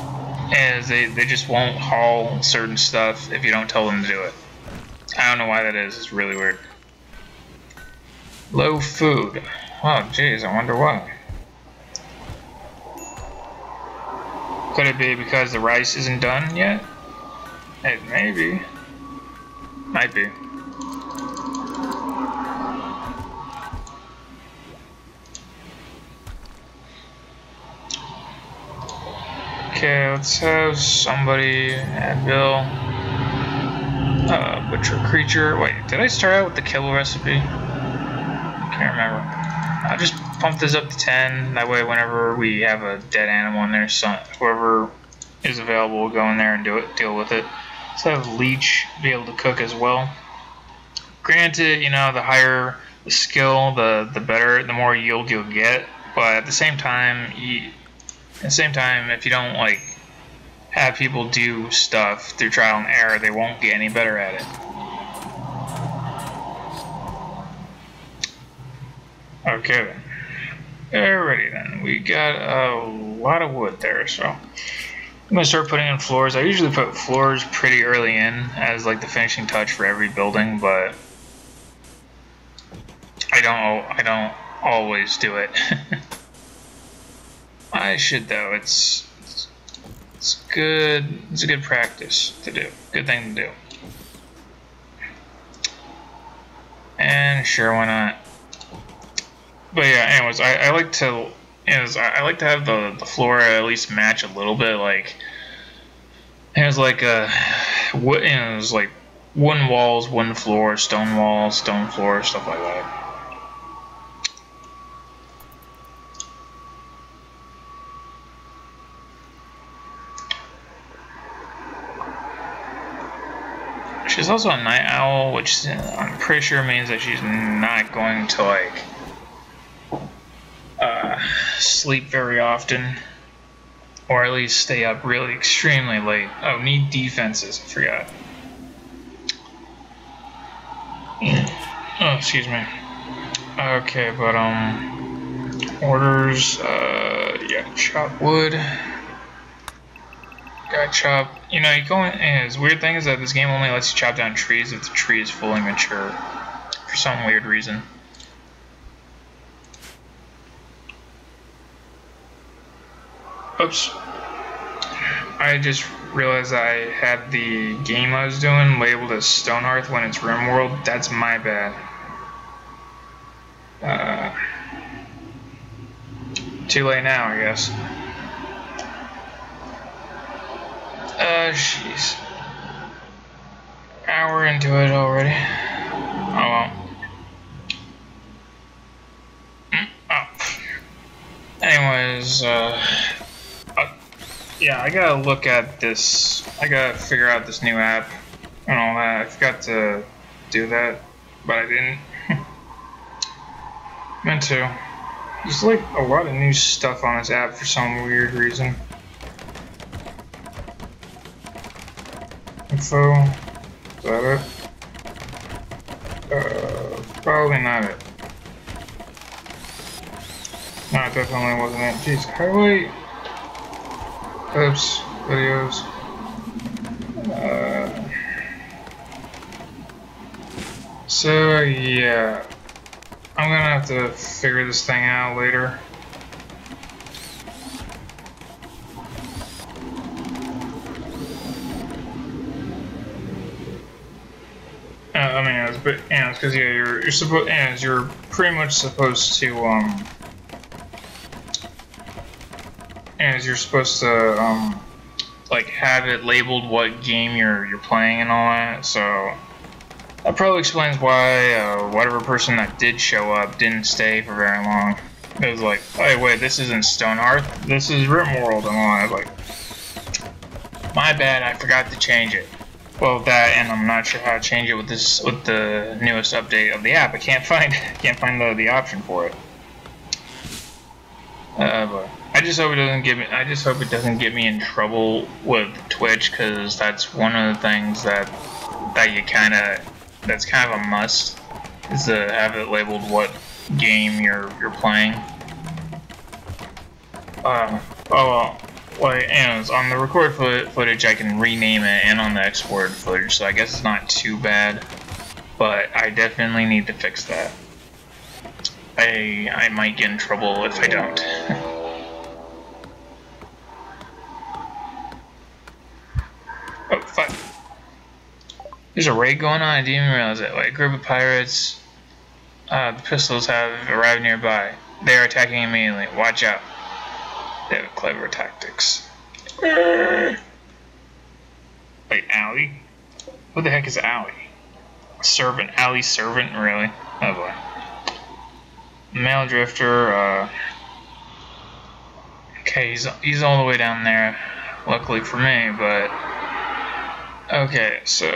as they just won't haul certain stuff if you don't tell them to do it. I don't know why that is. It's really weird. Low food. Oh, jeez, I wonder why. Could it be because the rice isn't done yet? It maybe. Might be. Okay, let's have somebody add Bill. Butcher creature. Wait, did I start out with the kill recipe? Can't remember. I'll just pump this up to 10. That way, whenever we have a dead animal in there, whoever is available will go in there and deal with it. So have Leech be able to cook as well. Granted, you know, the higher the skill, the better, the more yield you'll get. But at the same time, if you don't like have people do stuff through trial and error, they won't get any better at it. Okay then. Alrighty then. We got a lot of wood there, so I'm gonna start putting in floors. I usually put floors pretty early in as like the finishing touch for every building, but I don't always do it. I should though. It's good. It's a good practice to do. Good thing to do. And sure, why not? But yeah, anyways, I like to, I like to have the floor at least match a little bit. Like, it was like wood, it was like wooden walls, wooden floor, stone walls, stone floor, stuff like that. She's also a night owl, which I'm pretty sure means that she's not going to like sleep very often, or at least stay up really extremely late. Oh, need defenses. I forgot. Oh, excuse me. Okay, but orders. Yeah, chop wood. Got chop. You know, you go in. And the weird thing is that this game only lets you chop down trees if the tree is fully mature, for some weird reason. Oops. I just realized I had the game I was doing labeled as Stonehearth when it's Rimworld. That's my bad. Too late now, I guess. Jeez. Hour into it already. Oh well. Oh. Anyways, yeah, I gotta look at this. I gotta figure out this new app and all that. I forgot to do that, but I didn't. Meant to. There's like a lot of new stuff on this app for some weird reason. Info. Is that it? Probably not it. No, it definitely wasn't it. Jeez, highlight. Oops, videos. So yeah, I'm gonna have to figure this thing out later. I mean, it's because yeah, you're supposed, you're pretty much supposed to you're supposed to like have it labeled what game you're playing and all that. So that probably explains why whatever person that did show up didn't stay for very long. It was like, oh wait, this isn't Stonehearth, this is Rimworld and all that. I was like, my bad, I forgot to change it. Well, that, and I'm not sure how to change it with the newest update of the app. I can't find the option for it. But I just hope it doesn't get me. I just hope it doesn't get me in trouble with Twitch, because that's one of the things that that's kind of a must, is to have it labeled what game you're playing. Oh well. Well, anyways, on the record footage, I can rename it, and on the export footage, so I guess it's not too bad. But I definitely need to fix that. I might get in trouble if I don't. Oh, fuck. There's a raid going on? I didn't even realize it. Like, a group of pirates, the pistols have arrived nearby. They are attacking immediately. Watch out. They have clever tactics. Wait, Allie? What the heck is Allie? Servant. Allie's servant? Really? Oh boy. Male drifter, okay, he's all the way down there, luckily for me, but okay, so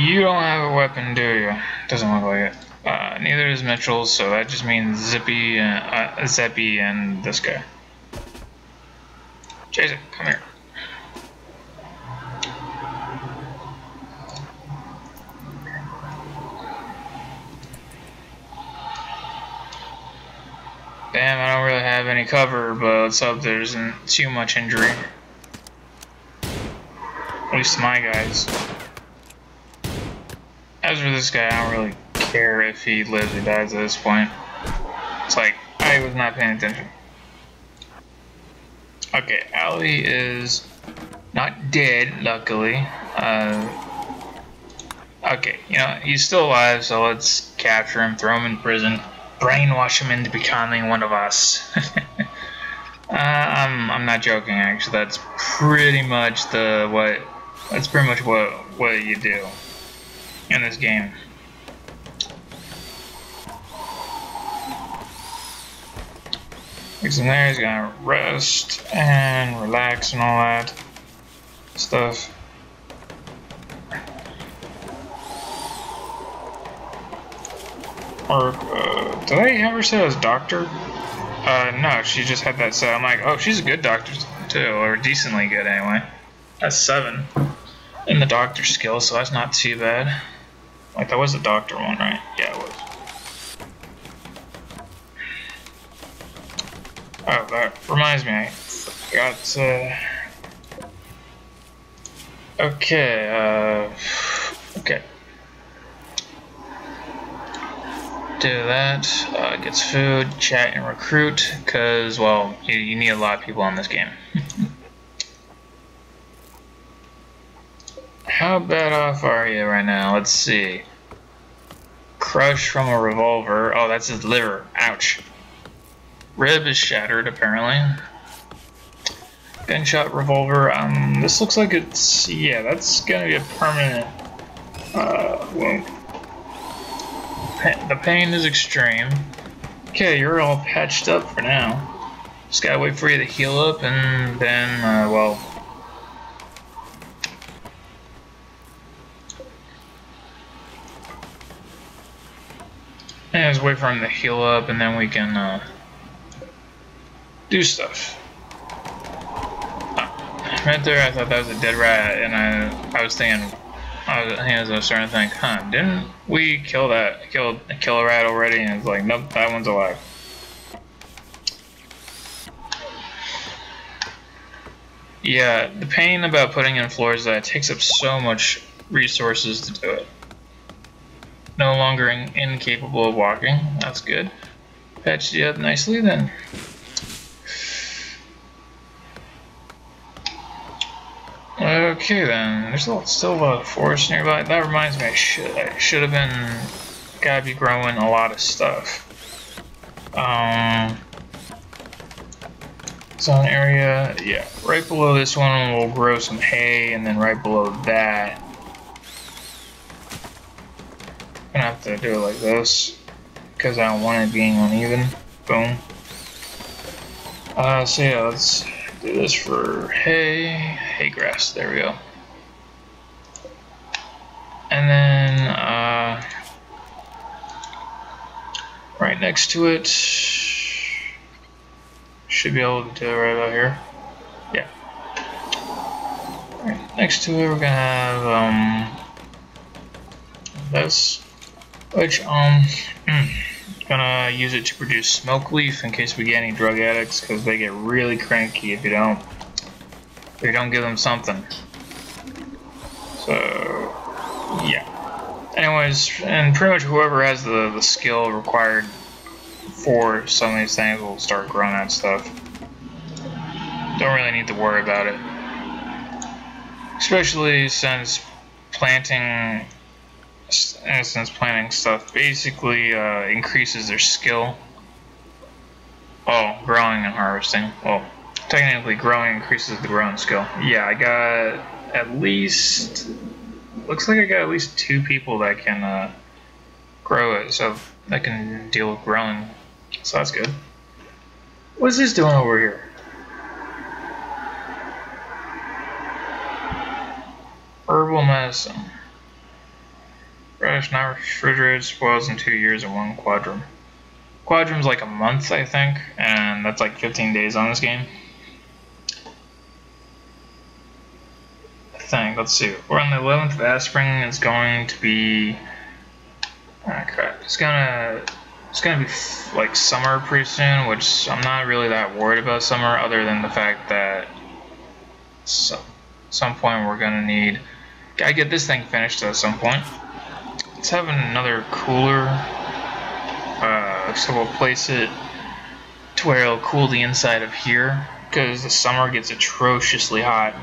you don't have a weapon, do you? Doesn't look like it. Neither does Mitchell, so that just means Zippy and this guy. Jason, come here. Damn, I don't really have any cover, but let's hope there isn't too much injury. At least my guys. As for this guy, I don't really care if he lives or dies at this point. It's like, I was not paying attention. Okay, Allie is not dead, luckily. Okay, you know, he's still alive, so let's capture him, throw him in prison, brainwash him into becoming one of us. I'm not joking, actually. That's pretty much what you do in this game. He's in there, he's gonna rest and relax and all that stuff. Or, did I have her set as doctor? No, she just had that set. I'm like, oh, she's a good doctor too, or decently good anyway. That's 7 in the doctor skill, so that's not too bad. Like, that was the doctor one, right? Yeah, it was. Oh, that reminds me, I forgot to... Okay, okay. Do that, gets food, chat, and recruit, because, well, you need a lot of people on this game. How bad off are you right now? Let's see. Crush from a revolver. Oh, that's his liver. Ouch. Rib is shattered, apparently. Gunshot revolver. This looks like it's... Yeah, that's gonna be a permanent wound. The pain is extreme. Okay, you're all patched up for now. Just gotta wait for you to heal up, and then, well... Yeah, just wait for him to heal up, and then we can, do stuff. Right there, I thought that was a dead rat, and I was thinking, I was starting to think, huh, didn't we kill a rat already? And it's like, nope, that one's alive. Yeah, the pain about putting in floors is that it takes up so much resources to do it. No longer incapable of walking, that's good. Patched you up nicely then. Okay then, there's still a lot of forest nearby. That reminds me, I should have been, gotta be growing a lot of stuff. Zone area, yeah, right below this one we'll grow some hay, and then right below that, I'm gonna have to do it like this, because I don't want it being uneven. Boom. So yeah, let's do this for hay grass, there we go. And then, right next to it, should be able to do it right about here. Yeah. Right next to it, we're gonna have, this, which, gonna use it to produce smoke leaf in case we get any drug addicts, because they get really cranky if you don't give them something. So yeah. Anyways, and pretty much whoever has the skill required for some of these things will start growing that stuff. Don't really need to worry about it, especially since planting stuff basically increases their skill. Oh, growing and harvesting. Well, technically growing increases the growing skill. Yeah, I got at least, looks like I got at least 2 people that can grow it, so that can deal with growing. So that's good. What is this doing over here? Herbal medicine. Fresh, not refrigerated, spoils in 2 years in 1 quadrum. Quadrum's like a month, I think, and that's like 15 days on this game. I think, let's see, we're on the 11th of Aspring. It's going to be, ah crap, it's gonna be like summer pretty soon, which I'm not really that worried about summer, other than the fact that at some point we're gonna gotta get this thing finished at some point. Let's have another cooler, so we'll place it to where it'll cool the inside of here, because the summer gets atrociously hot.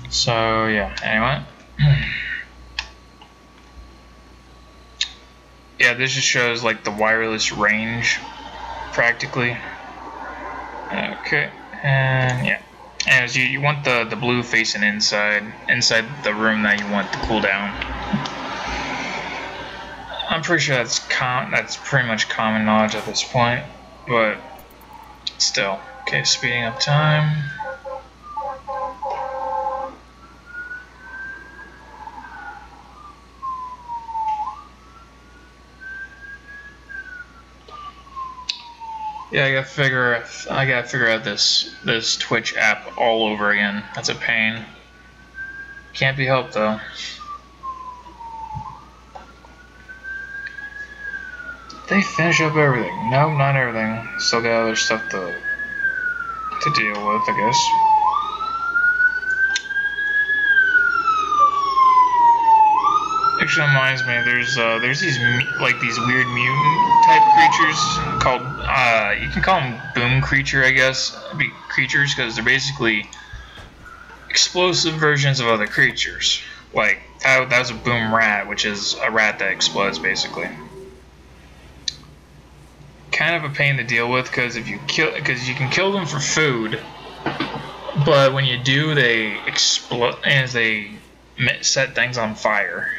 So yeah, anyway. Yeah, this just shows like the wireless range, practically. Okay, and yeah. Anyways, you want the blue facing inside the room that you want to cool down. I'm pretty sure that's pretty much common knowledge at this point, but still. Okay, speeding up time. Yeah, I gotta figure out this Twitch app all over again. That's a pain. Can't be helped though. They finish up everything. No, not everything. Still got other stuff to deal with, I guess. Actually reminds me, there's these weird mutant type creatures called you can call them boom creature, I guess, creatures, because they're basically explosive versions of other creatures. Like that was a boom rat, which is a rat that explodes basically. Kind of a pain to deal with because you can kill them for food, but when you do, they explode as they set things on fire.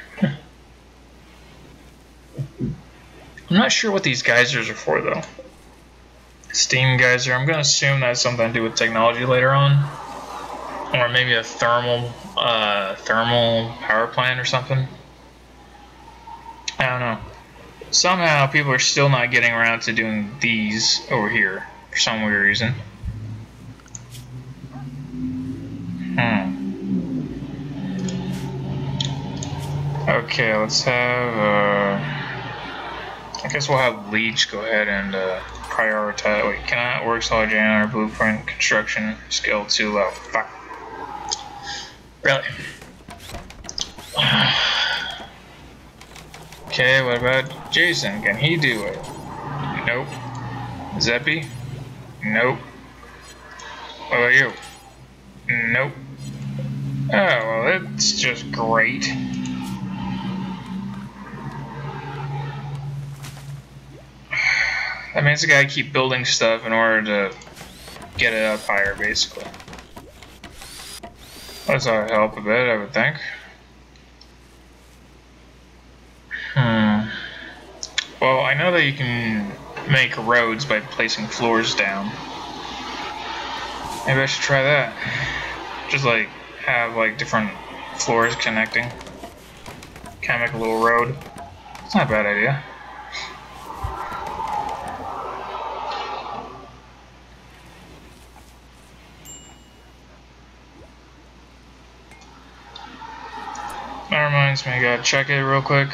I'm not sure what these geysers are for though. Steam geyser. I'm gonna assume that has something to do with technology later on, or maybe a thermal power plant or something. I don't know. Somehow people are still not getting around to doing these over here for some weird reason. Okay, let's have I guess we'll have Leech go ahead and prioritize. Wait, cannot work solid janitor, blueprint, construction, skill 2 low. Fuck. Really? Okay, what about Jason? Can he do it? Nope. Zeppy? Nope. What about you? Nope. Oh, well, that's just great. That means I gotta keep building stuff in order to get it up higher, basically. That's ought to help a bit, I would think. Well, I know that you can make roads by placing floors down. Maybe I should try that. Just like have like different floors connecting. Kind of make a little road. It's not a bad idea. That reminds me, I gotta check it real quick.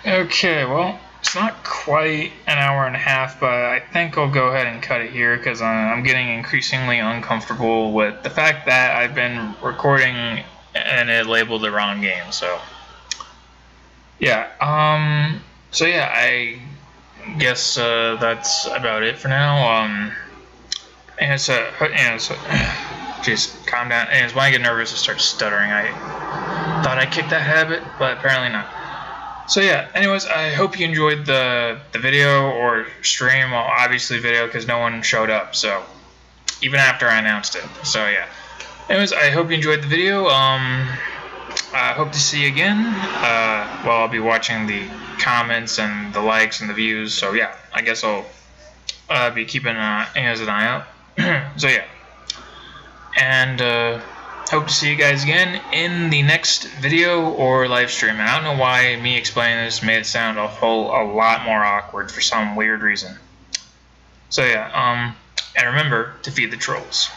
Okay, well, it's not quite an hour and a half, but I think I'll go ahead and cut it here because I'm getting increasingly uncomfortable with the fact that I've been recording and it labeled the wrong game. So yeah, I guess that's about it for now. Just calm down. And when I get nervous, I start stuttering. I thought I kicked that habit, but apparently not. So yeah, anyways, I hope you enjoyed the video or stream. Well, obviously video because no one showed up, so even after I announced it. So yeah. Anyways, I hope you enjoyed the video. I hope to see you again. Well, I'll be watching the comments and the likes and the views. So yeah, I guess I'll be keeping an eye out. So yeah. And hope to see you guys again in the next video or live stream. And I don't know why me explaining this made it sound a lot more awkward for some weird reason. So yeah, and remember to feed the trolls.